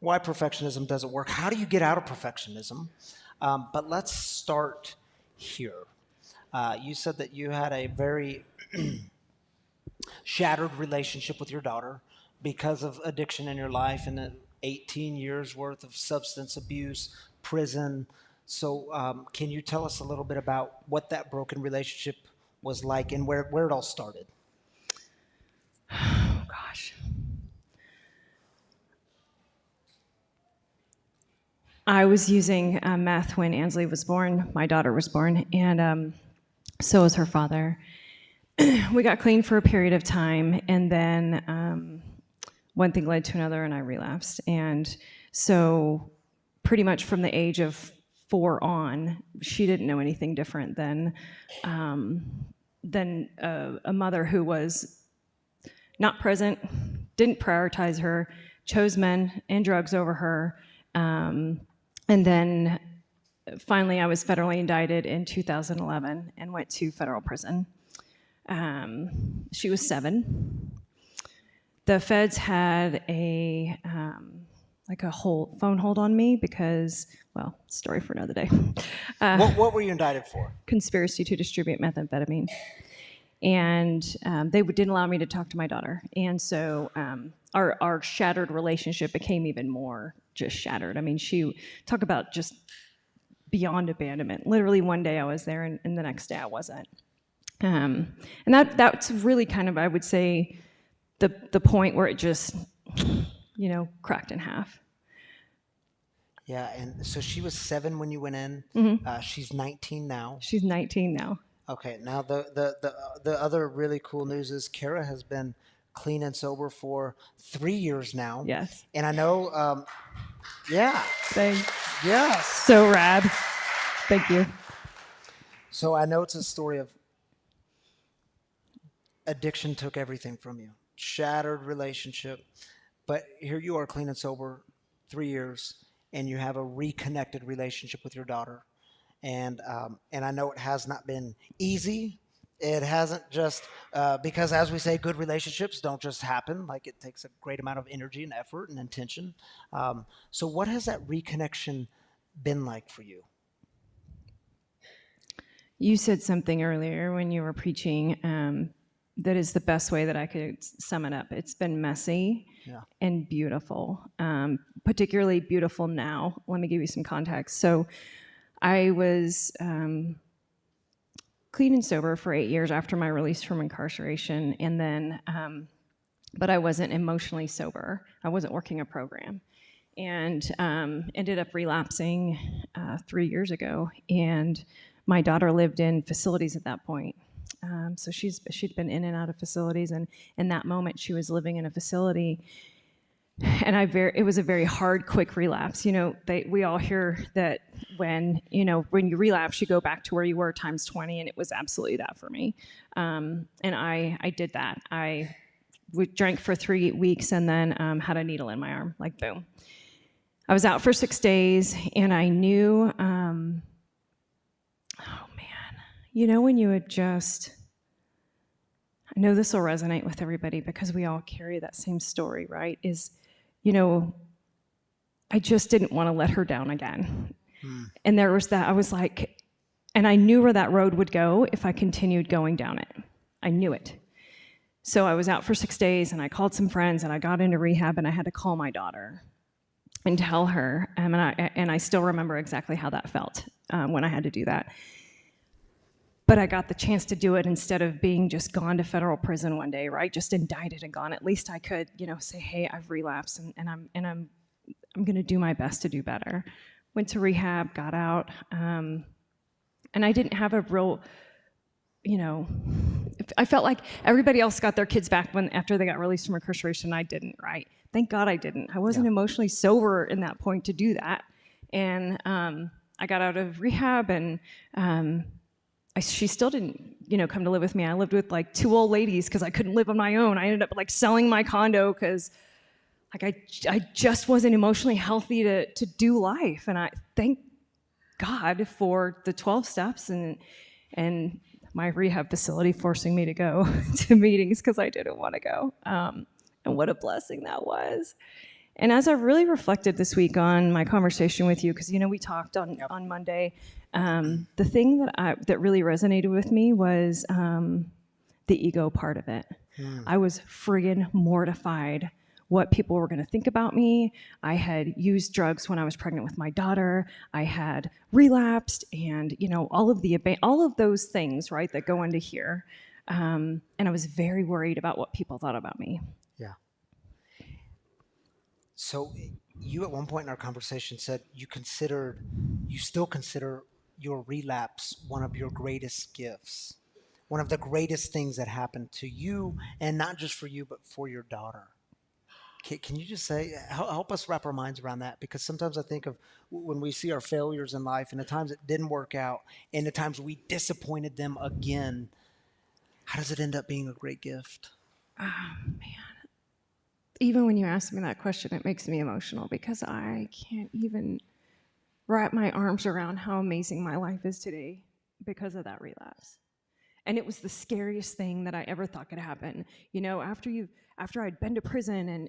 A: why perfectionism doesn't work. How do you get out of perfectionism? But let's start here. You said that you had a very shattered relationship with your daughter because of addiction in your life and 18 years worth of substance abuse, prison. So can you tell us a little bit about what that broken relationship was like and where it all started?
M: Oh, gosh. I was using meth when Ansley was born. My daughter was born, and so was her father. We got clean for a period of time, and then one thing led to another, and I relapsed. And so pretty much from the age of 4 on, she didn't know anything different than a mother who was not present, didn't prioritize her, chose men and drugs over her. And then finally I was federally indicted in 2011 and went to federal prison. She was 7. The feds had a phone hold on me because, well, story for another day.
A: What were you indicted for?
M: Conspiracy to distribute methamphetamine. And they didn't allow me to talk to my daughter. And so our shattered relationship became even more just shattered. I mean, talk about just beyond abandonment. Literally one day I was there and the next day I wasn't. And that's really kind of, I would say, the point where it just, cracked in half.
A: Yeah, and so she was 7 when you went in.
M: Mm-hmm.
A: She's 19 now.
M: She's 19 now.
A: Okay, now the other really cool news is Kara has been clean and sober for 3 years now.
M: Yes.
A: And I know, yeah.
M: Thanks.
A: Yes.
M: So rad. Thank you.
A: So I know it's a story of addiction took everything from you, shattered relationship, but here you are clean and sober 3 years, and you have a reconnected relationship with your daughter. And I know it has not been easy. It hasn't just, because as we say, good relationships don't just happen. Like it takes a great amount of energy and effort and intention. So what has that reconnection been like for you?
M: You said something earlier when you were preaching that is the best way that I could sum it up. It's been messy and beautiful, particularly beautiful now. Let me give you some context. So I was clean and sober for 8 years after my release from incarceration, and then, but I wasn't emotionally sober. I wasn't working a program, and ended up relapsing 3 years ago. And my daughter lived in facilities at that point. So she'd been in and out of facilities, and in that moment she was living in a facility. And it was a very hard, quick relapse. We all hear that when you relapse, you go back to where you were times 20, and it was absolutely that for me. And I did that. I drank for 3 weeks and then had a needle in my arm, like boom. I was out for 6 days, and I knew, when you had just, I know this will resonate with everybody because we all carry that same story, right? I just didn't want to let her down again. And there was that, I was like, and I knew where that road would go if I continued going down it. I knew it. So I was out for 6 days, and I called some friends, and I got into rehab, and I had to call my daughter and tell her, and I still remember exactly how that felt when I had to do that. But I got the chance to do it instead of being just gone to federal prison one day, right? Just indicted and gone. At least I could, say, hey, I've relapsed, and I'm going to do my best to do better. Went to rehab, got out, and I didn't have a real, I felt like everybody else got their kids back after they got released from incarceration. I didn't, right? Thank God I didn't. I wasn't emotionally sober in that point to do that. And I got out of rehab, and she still didn't, come to live with me. I lived with like 2 old ladies because I couldn't live on my own. I ended up like selling my condo because I just wasn't emotionally healthy to do life. And I thank God for the 12 steps and my rehab facility forcing me to go to meetings because I didn't want to go. And what a blessing that was. And as I really reflected this week on my conversation with you, because we talked on Monday, the thing that really resonated with me was the ego part of it. I was friggin' mortified what people were going to think about me. I had used drugs when I was pregnant with my daughter. I had relapsed, and all of those things, right, that go into here. And I was very worried about what people thought about me.
A: Yeah. So you at one point in our conversation said you still consider your relapse one of your greatest gifts, one of the greatest things that happened to you, and not just for you, but for your daughter. Can you just help us wrap our minds around that? Because sometimes I think of when we see our failures in life and the times it didn't work out and the times we disappointed them again, how does it end up being a great gift?
M: Oh, man. Even when you ask me that question, it makes me emotional because I can't even wrap my arms around how amazing my life is today because of that relapse. And it was the scariest thing that I ever thought could happen. After I'd been to prison and,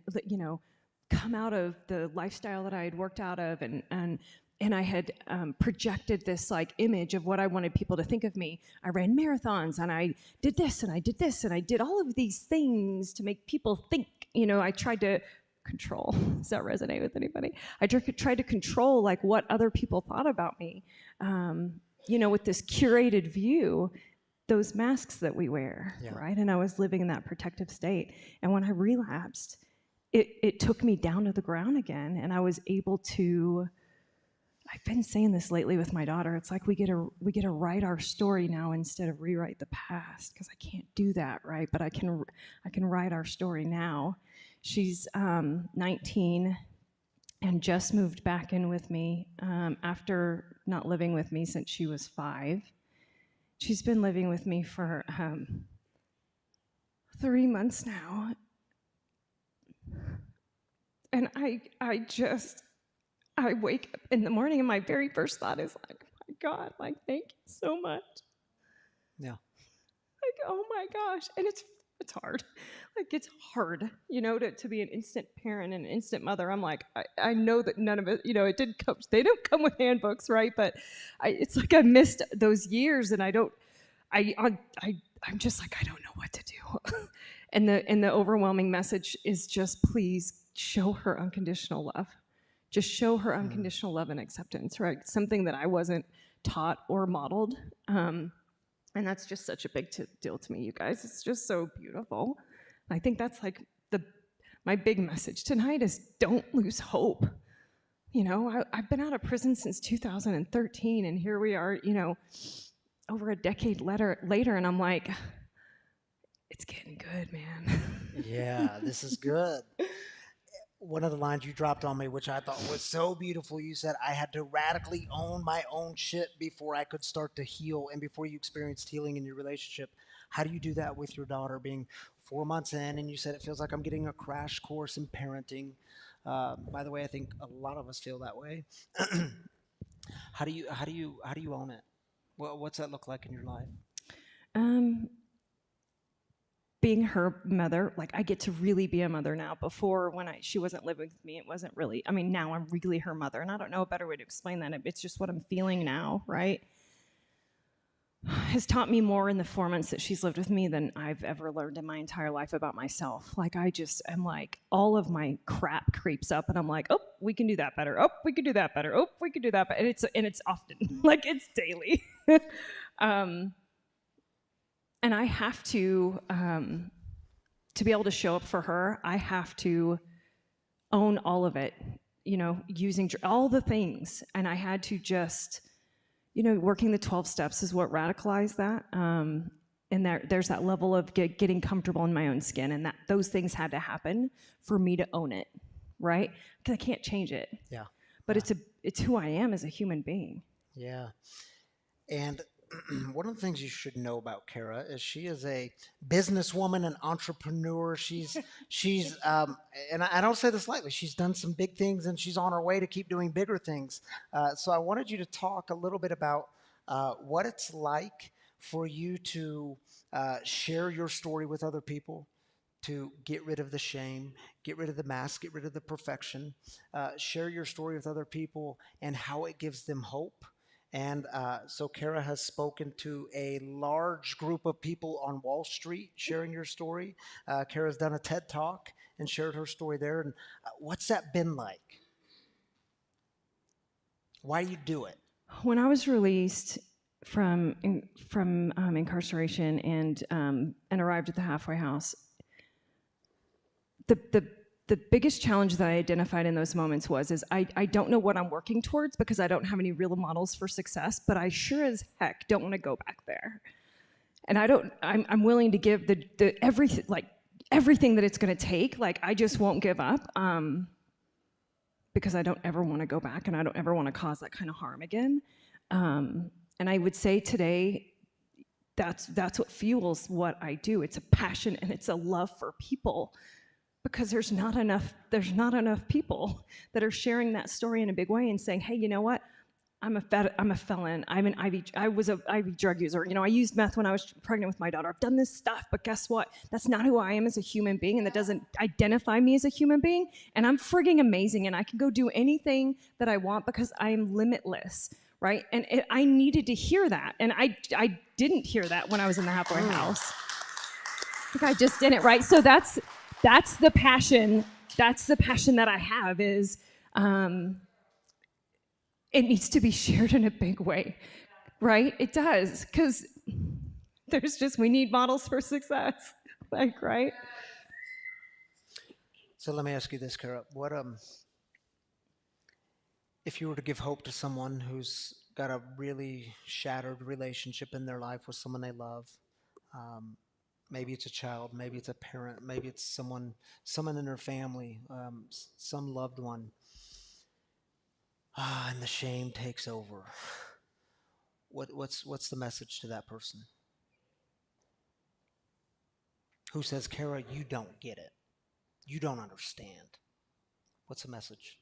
M: come out of the lifestyle that I had worked out of and I had projected this like image of what I wanted people to think of me. I ran marathons and I did this and I did this and I did all of these things to make people think, I tried to control. Does that resonate with anybody? I tried to control like what other people thought about me, with this curated view, those masks that we wear, right? And I was living in that protective state. And when I relapsed, it took me down to the ground again, and I was able to. I've been saying this lately with my daughter. It's like we get to write our story now instead of rewrite the past, because I can't do that, right? But I can write our story now. She's 19 and just moved back in with me after not living with me since she was 5. She's been living with me for 3 months now. And I wake up in the morning and my very first thought is like, my God, like, thank you so much.
A: Yeah.
M: Like, oh my gosh. And it's hard. Like, it's hard, to be an instant parent and an instant mother. I'm like, I know that none of it, they don't come with handbooks, right? But it's like I missed those years, and I'm just like, I don't know what to do. and the overwhelming message is just, please show her unconditional love. Just show her unconditional love and acceptance, right? Something that I wasn't taught or modeled. And that's just such a big deal to me, you guys. It's just so beautiful. I think that's like my big message tonight is don't lose hope. I've been out of prison since 2013, and here we are, over a decade later, and I'm like, it's getting good, man.
A: Yeah, this is good. One of the lines you dropped on me, which I thought was so beautiful, you said, I had to radically own my own shit before I could start to heal and before you experienced healing in your relationship. How do you do that with your daughter being 4 months in? And you said it feels like I'm getting a crash course in parenting. By the way, I think a lot of us feel that way. How do you own it? What's that look like in your life?
M: Being her mother, like I get to really be a mother now. Before, when she wasn't living with me, it wasn't really, now I'm really her mother, and I don't know a better way to explain that. It's just what I'm feeling now, right? has taught me more in the 4 months that she's lived with me than I've ever learned in my entire life about myself. Like, I just am like, all of my crap creeps up and I'm like, oh, we can do that better. Oh, we can do that better. Oh, we can do that better. And it's often, like, it's daily. And I have to be able to show up for her, I have to own all of it, you know, using all the things. And I had to just, you know, working the 12 steps is what radicalized that. And there's that level of getting comfortable in my own skin, and that those things had to happen for me to own it, right? Because I can't change it.
A: Yeah.
M: But it's who I am as a human being.
A: Yeah. And one of the things you should know about Kara is she is a businesswoman, an entrepreneur. She's and I don't say this lightly. She's done some big things, and she's on her way to keep doing bigger things. So I wanted you to talk a little bit about what it's like for you to share your story with other people, to get rid of the shame, get rid of the mask, get rid of the perfection, share your story with other people, and how it gives them hope. And so Kara has spoken to a large group of people on Wall Street sharing your story. Kara's done a TED Talk and shared her story there. And what's that been like? Why do you do it?
M: When I was released from incarceration and arrived at the halfway house, the biggest challenge that I identified in those moments is I don't know what I'm working towards because I don't have any real models for success, but I sure as heck don't want to go back there. And I'm willing to give the everything that it's going to take. Like, I just won't give up because I don't ever want to go back, and I don't ever want to cause that kind of harm again. And I would say today, that's what fuels what I do. It's a passion and it's a love for people. Because there's not enough people that are sharing that story in a big way and saying, hey, you know what? I'm a felon. I was an IV drug user. You know, I used meth when I was pregnant with my daughter. I've done this stuff, but guess what? That's not who I am as a human being, and that doesn't identify me as a human being. And I'm frigging amazing, and I can go do anything that I want because I am limitless, right? And I needed to hear that, and I didn't hear that when I was in the halfway house. I just didn't, right? So that's the passion. That's the passion that I have is it needs to be shared in a big way, right? It does, because we need models for success, like, right?
A: So let me ask you this, Kara. What if you were to give hope to someone who's got a really shattered relationship in their life with someone they love? Maybe it's a child, maybe it's a parent, maybe it's someone in their family, some loved one. And the shame takes over. What's the message to that person? Who says, Kara, you don't get it. You don't understand. What's the message?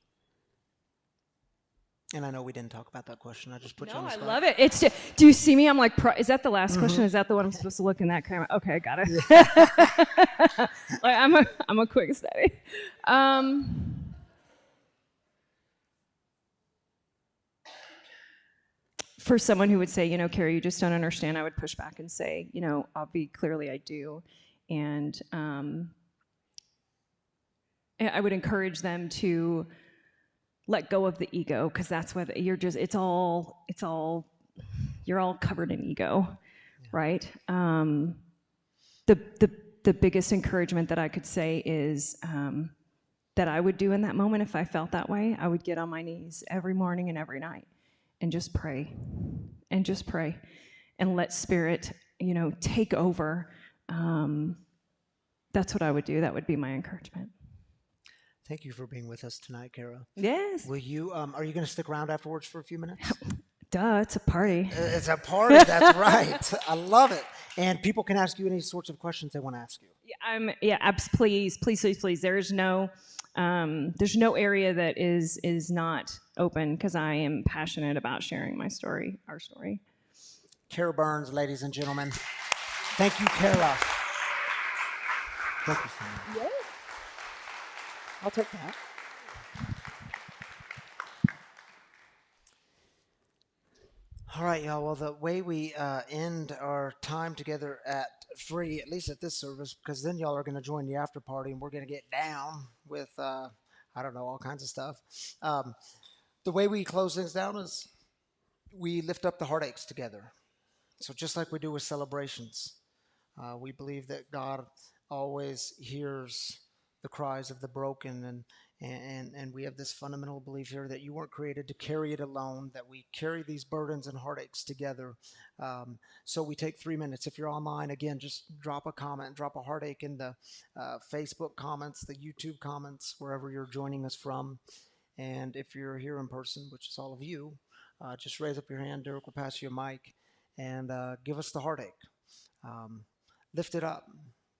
A: And I know we didn't talk about that question. I just put you on the spot.
M: I love it. Do you see me? I'm like, is that the last question? Is that the one I'm supposed to look in that camera? Okay, I got it. Yeah. Like, I'm a quick study. For someone who would say, you know, Carrie, you just don't understand, I would push back and say, you know, clearly I do. And I would encourage them to let go of the ego, because that's what you're all covered in ego, right? The biggest encouragement that I could say is that I would do in that moment if I felt that way, I would get on my knees every morning and every night and just pray and let Spirit, you know, take over. That's what I would do. That would be my encouragement.
A: Thank you for being with us tonight, Kara.
M: Yes.
A: Will you? Are you going to stick around afterwards for a few minutes?
M: Duh, it's a party.
A: It's a party. That's right. I love it. And people can ask you any sorts of questions they want to ask you.
M: Please. There's no area that is not open, because I am passionate about sharing my story, our story.
A: Kara Burns, ladies and gentlemen. Thank you, Kara. Thank you so much.
B: Yes. I'll take that.
A: All right, y'all. Well, the way we end our time together at free, at least at this service, because then y'all are going to join the after party and we're going to get down with, I don't know, all kinds of stuff. The way we close things down is we lift up the heartaches together. So just like we do with celebrations, we believe that God always hears the cries of the broken, and we have this fundamental belief here that you weren't created to carry it alone, that we carry these burdens and heartaches together. So we take 3 minutes. If you're online, again, just drop a comment, drop a heartache in the Facebook comments, the YouTube comments, wherever you're joining us from. And if you're here in person, which is all of you, just raise up your hand. Derek will pass you a mic and give us the heartache. Lift it up,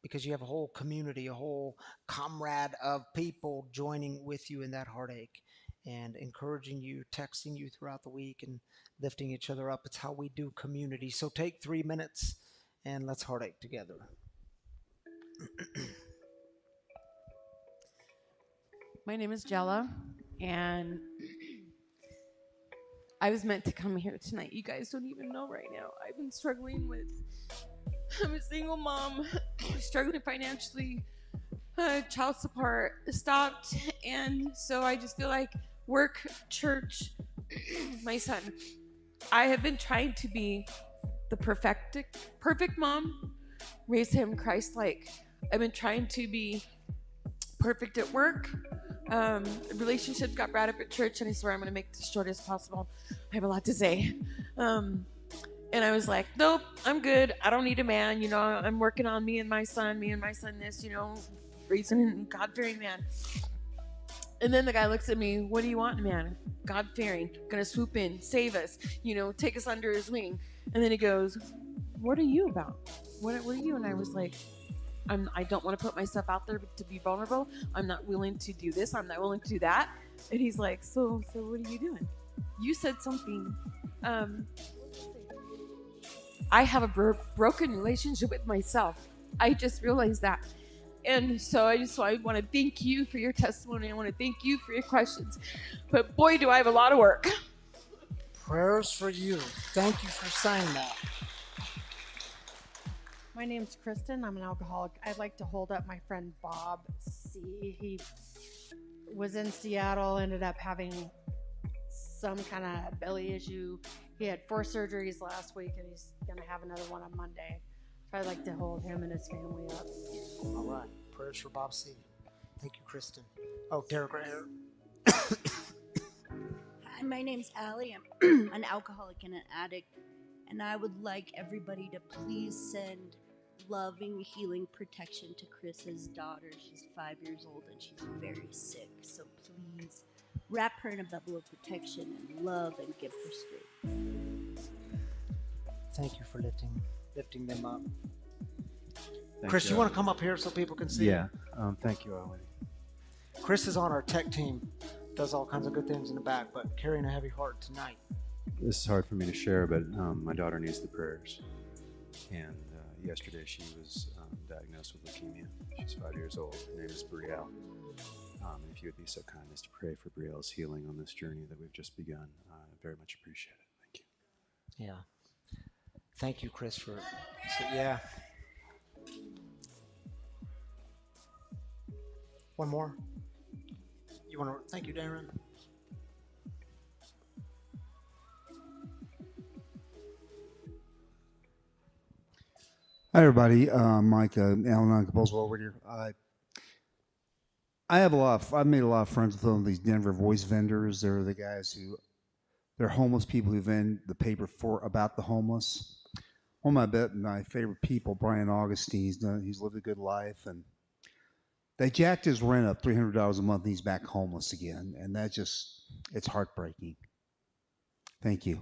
A: because you have a whole community, a whole comrade of people joining with you in that heartache and encouraging you, texting you throughout the week and lifting each other up. It's how we do community. So take 3 minutes and let's heartache together.
N: My name is Jella, and I was meant to come here tonight. You guys don't even know right now. I've been struggling with, I'm a single mom, struggling financially, child support stopped, and so I just feel like work, church, my son. I have been trying to be the perfect mom, raise him Christ-like. I've been trying to be perfect at work. Relationships got brought up at church, and I swear I'm going to make this short as possible. I have a lot to say. And I was like, nope, I'm good. I don't need a man. You know, I'm working on me and my son this, you know, raising a God-fearing man. And then the guy looks at me, what do you want in a man? God-fearing, going to swoop in, save us, you know, take us under his wing. And then he goes, what are you about? What are you? And I was like, I don't want to put myself out there to be vulnerable. I'm not willing to do this. I'm not willing to do that. And he's like, so what are you doing? You said something. I have a broken relationship with myself. I just realized that. And so I want to thank you for your testimony. I want to thank you for your questions. But boy, do I have a lot of work.
A: Prayers for you. Thank you for saying that.
O: My name's Kristen. I'm an alcoholic. I'd like to hold up my friend Bob C. He was in Seattle, ended up having some kind of belly issue. He had 4 surgeries last week, and he's going to have another one on Monday. So I'd like to hold him and his family up.
A: All right. Prayers for Bob C. Thank you, Kristen. Oh, Derek right here.
P: Hi, my name's Allie. I'm an alcoholic and an addict, and I would like everybody to please send loving, healing protection to Chris's daughter. She's 5 years old and she's very sick. So please wrap her in a bubble of protection and love and give her strength.
A: Thank you for lifting them up.
Q: Thank
A: Chris, you want to come up here so people can see?
Q: Yeah. Thank you, Owen.
A: Chris is on our tech team. Does all kinds of good things in the back, but carrying a heavy heart tonight.
Q: This is hard for me to share, but my daughter needs the prayers. And yesterday she was diagnosed with leukemia. She's 5 years old. Her name is Brielle. And if you would be so kind as to pray for Brielle's healing on this journey that we've just begun, I very much appreciate it. Thank you.
A: Yeah. Thank you, Chris, for... yeah. One more. You want to... Thank you, Darren.
R: Hi, everybody. Mike, Alan Boswell over here. I've made a lot of friends with some of these Denver voice vendors. They're the guys they're homeless people who vend the paper about the homeless. One of my favorite people, Brian Augustine, he's lived a good life, and they jacked his rent up $300 a month, and he's back homeless again. And it's heartbreaking. Thank you.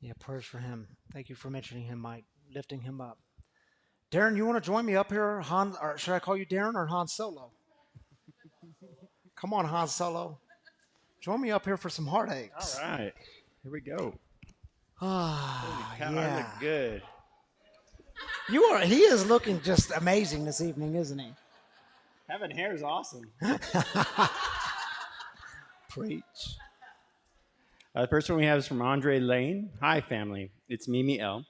A: Yeah, prayers for him. Thank you for mentioning him, Mike, lifting him up. Darren, you want to join me up here? Or should I call you Darren or Han Solo? Come on, Han Solo. Join me up here for some heartaches.
S: All right. Here we go.
A: Ah,
S: I
A: yeah.
S: look good.
A: He is looking just amazing this evening, isn't he?
S: Having hair is awesome.
A: Preach.
S: The first one we have is from Andre Lane. Hi, family. It's Mimi L.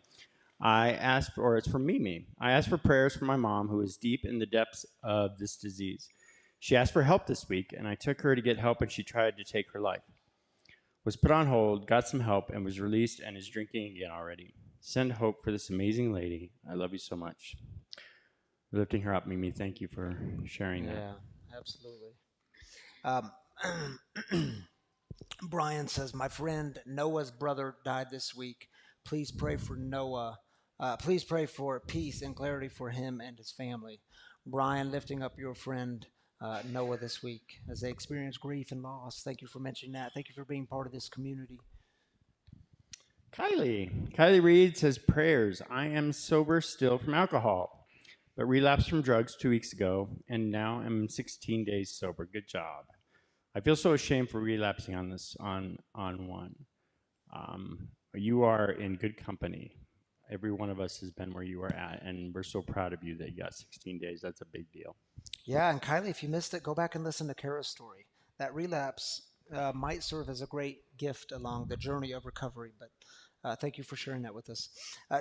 S: It's from Mimi. I asked for prayers for my mom, who is deep in the depths of this disease. She asked for help this week, and I took her to get help, and she tried to take her life. Was put on hold, got some help, and was released and is drinking again already. Send hope for this amazing lady. I love you so much. Lifting her up, Mimi. Thank you for sharing that.
A: Yeah, absolutely. Brian says, my friend Noah's brother died this week. Please pray for Noah. Please pray for peace and clarity for him and his family. Brian, lifting up your friend Noah this week as they experience grief and loss. Thank you for mentioning that. Thank you for being part of this community.
S: Kylie Reed says, prayers. I am sober still from alcohol, but relapsed from drugs 2 weeks ago, and now I'm 16 days sober. Good job. I feel so ashamed for relapsing on this on one. You are in good company. Every one of us has been where you are at, and we're so proud of you that you got 16 days. That's a big deal.
A: Yeah, and Kylie, if you missed it, go back and listen to Kara's story. That relapse might serve as a great gift along the journey of recovery, but thank you for sharing that with us.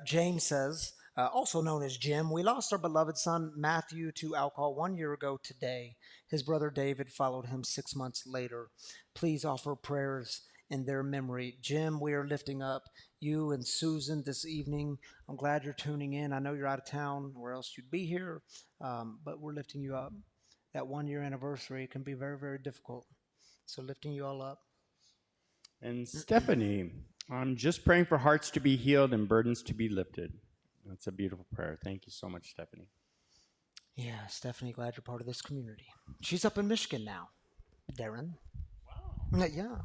A: James says, also known as Jim, we lost our beloved son Matthew to alcohol 1 year ago today. His brother David followed him 6 months later. Please offer prayers in their memory. Jim, we are lifting up you and Susan this evening. I'm glad you're tuning in. I know you're out of town, or else you'd be here, but we're lifting you up. That 1 year anniversary can be very, very difficult. So lifting you all up.
S: And Stephanie, I'm just praying for hearts to be healed and burdens to be lifted. That's a beautiful prayer. Thank you so much, Stephanie.
A: Yeah, Stephanie, glad you're part of this community. She's up in Michigan now, Darren. Wow. Yeah.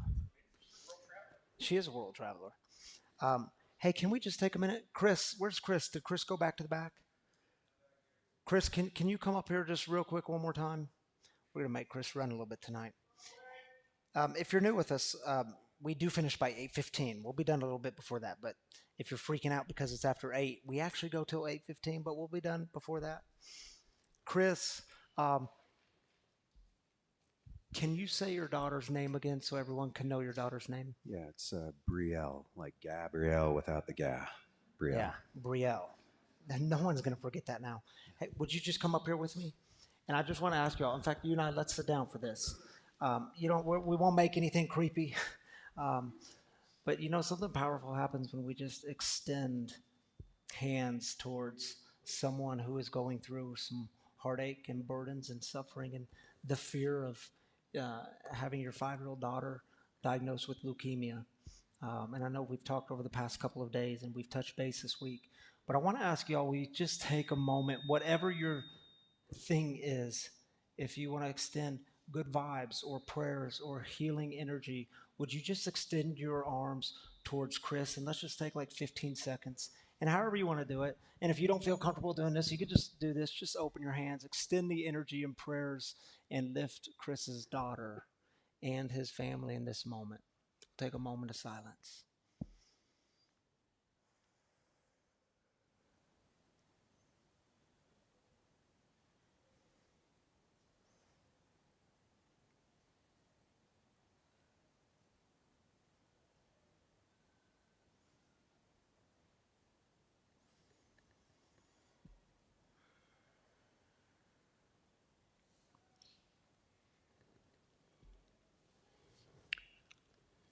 A: She is a world traveler. Hey, can we just take a minute? Chris, where's Chris? Did Chris go back to the back? Chris, can you come up here just real quick one more time? We're going to make Chris run a little bit tonight. If you're new with us, we do finish by 8:15. We'll be done a little bit before that, but if you're freaking out because it's after 8, we actually go till 8:15, but we'll be done before that. Chris, can you say your daughter's name again so everyone can know your daughter's name?
Q: Yeah, it's Brielle, like Gabrielle without the ga. Brielle.
A: Yeah, Brielle. No one's going to forget that now. Hey, would you just come up here with me? And I just want to ask you all, in fact, you and I, let's sit down for this. We won't make anything creepy. But something powerful happens when we just extend hands towards someone who is going through some heartache and burdens and suffering and the fear of having your 5-year-old daughter diagnosed with leukemia. And I know we've talked over the past couple of days and we've touched base this week, but I want to ask y'all, will you just take a moment, whatever your thing is, if you want to extend good vibes or prayers or healing energy, would you just extend your arms towards Chris, and let's just take like 15 seconds, and however you want to do it. And if you don't feel comfortable doing this, you could just do this. Just open your hands, extend the energy and prayers, and lift Chris's daughter and his family in this moment. Take a moment of silence.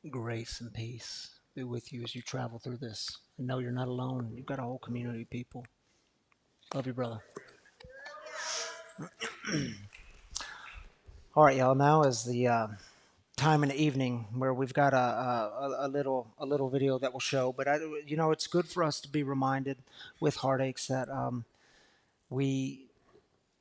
A: Grace and peace be with you as you travel through this. And know you're not alone. You've got a whole community of people. Love you, brother. All right, y'all. Now is the time in the evening where we've got a little video that will show. But it's good for us to be reminded with heartaches that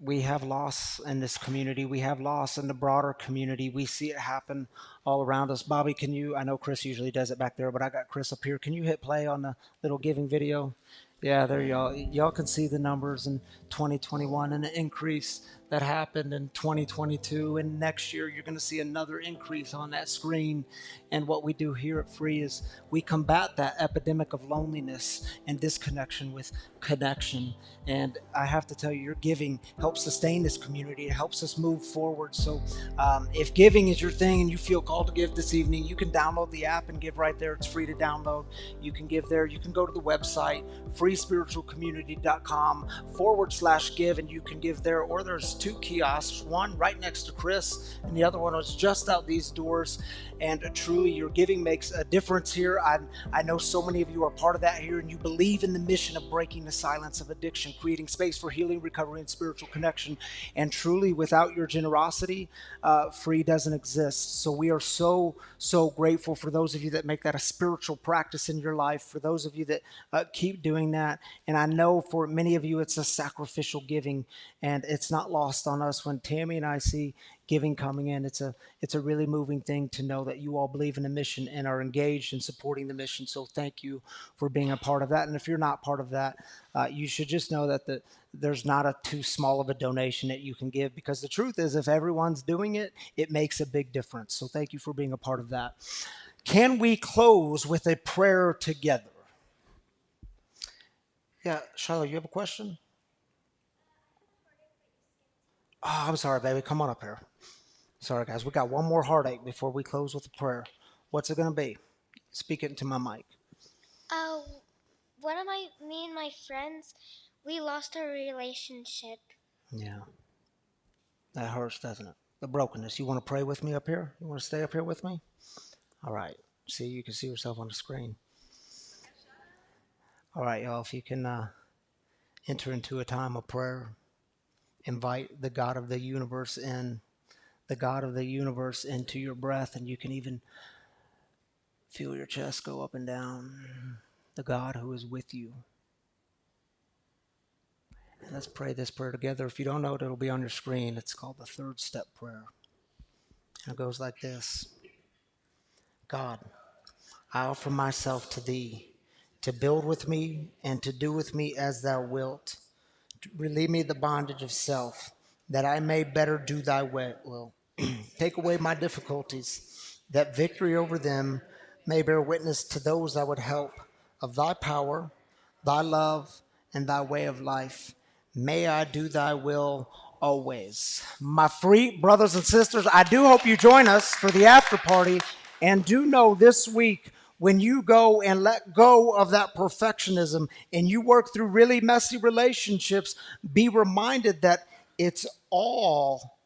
A: we have loss in this community. We have loss in the broader community. We see it happen all around us. Bobby, can you, I know Chris usually does it back there, but I got Chris up here. Can you hit play on the little giving video? Yeah, there y'all can see the numbers in 2021 and the increase that happened in 2022, and next year you're going to see another increase on that screen. And what we do here at Free is we combat that epidemic of loneliness and disconnection with connection. And I have to tell you, your giving helps sustain this community. It helps us move forward. So if giving is your thing and you feel called to give this evening, you can download the app and give right there. It's free to download. You can give there. You can go to the website, freespiritualcommunity.com/give, and you can give there. Or there's 2 kiosks, one right next to Chris, and the other one was just out these doors. And truly, your giving makes a difference here. I know so many of you are part of that here, and you believe in the mission of breaking the silence of addiction, creating space for healing, recovery, and spiritual connection. And truly, without your generosity, Free doesn't exist. So we are so grateful for those of you that make that a spiritual practice in your life, for those of you that keep doing that. And I know for many of you, it's a sacrificial giving, and it's not lost on us when Tammy and I see giving coming in. It's a really moving thing to know that you all believe in the mission and are engaged in supporting the mission. So thank you for being a part of that. And if you're not part of that, you should just know that there's not a too small of a donation that you can give, because the truth is, if everyone's doing it, it makes a big difference. So thank you for being a part of that. Can we close with a prayer together? Yeah, Shiloh, you have a question? Oh, I'm sorry, baby. Come on up here. Sorry, guys. We got one more heartache before we close with a prayer. What's it going to be? Speak it into my mic.
H: Me and my friends, we lost our relationship.
A: Yeah. That hurts, doesn't it? The brokenness. You want to pray with me up here? You want to stay up here with me? All right. See, you can see yourself on the screen. All right, y'all. If you can enter into a time of prayer, invite the God of the universe in, the God of the universe into your breath, and you can even feel your chest go up and down. The God who is with you. And let's pray this prayer together. If you don't know it, it'll be on your screen. It's called the 3rd step prayer. And it goes like this. God, I offer myself to thee, to build with me and to do with me as thou wilt. Relieve me the bondage of self, that I may better do thy will. Take away my difficulties, that victory over them may bear witness to those I would help of thy power, thy love, and thy way of life. May I do thy will always. My free brothers and sisters, I do hope you join us for the after party. And do know this week, when you go and let go of that perfectionism and you work through really messy relationships, be reminded that it's all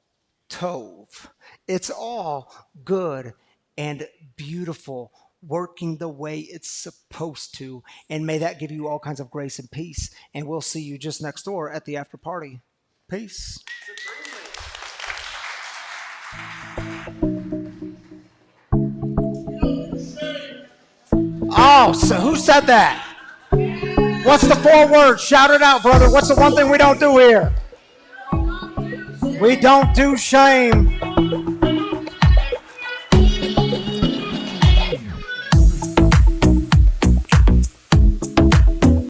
A: tov. It's all good and beautiful, working the way it's supposed to. And may that give you all kinds of grace and peace. And we'll see you just next door at the after party. Peace. Oh, so who said that? What's the 4 words? Shout it out, brother. What's the one thing we don't do here? We don't do shame.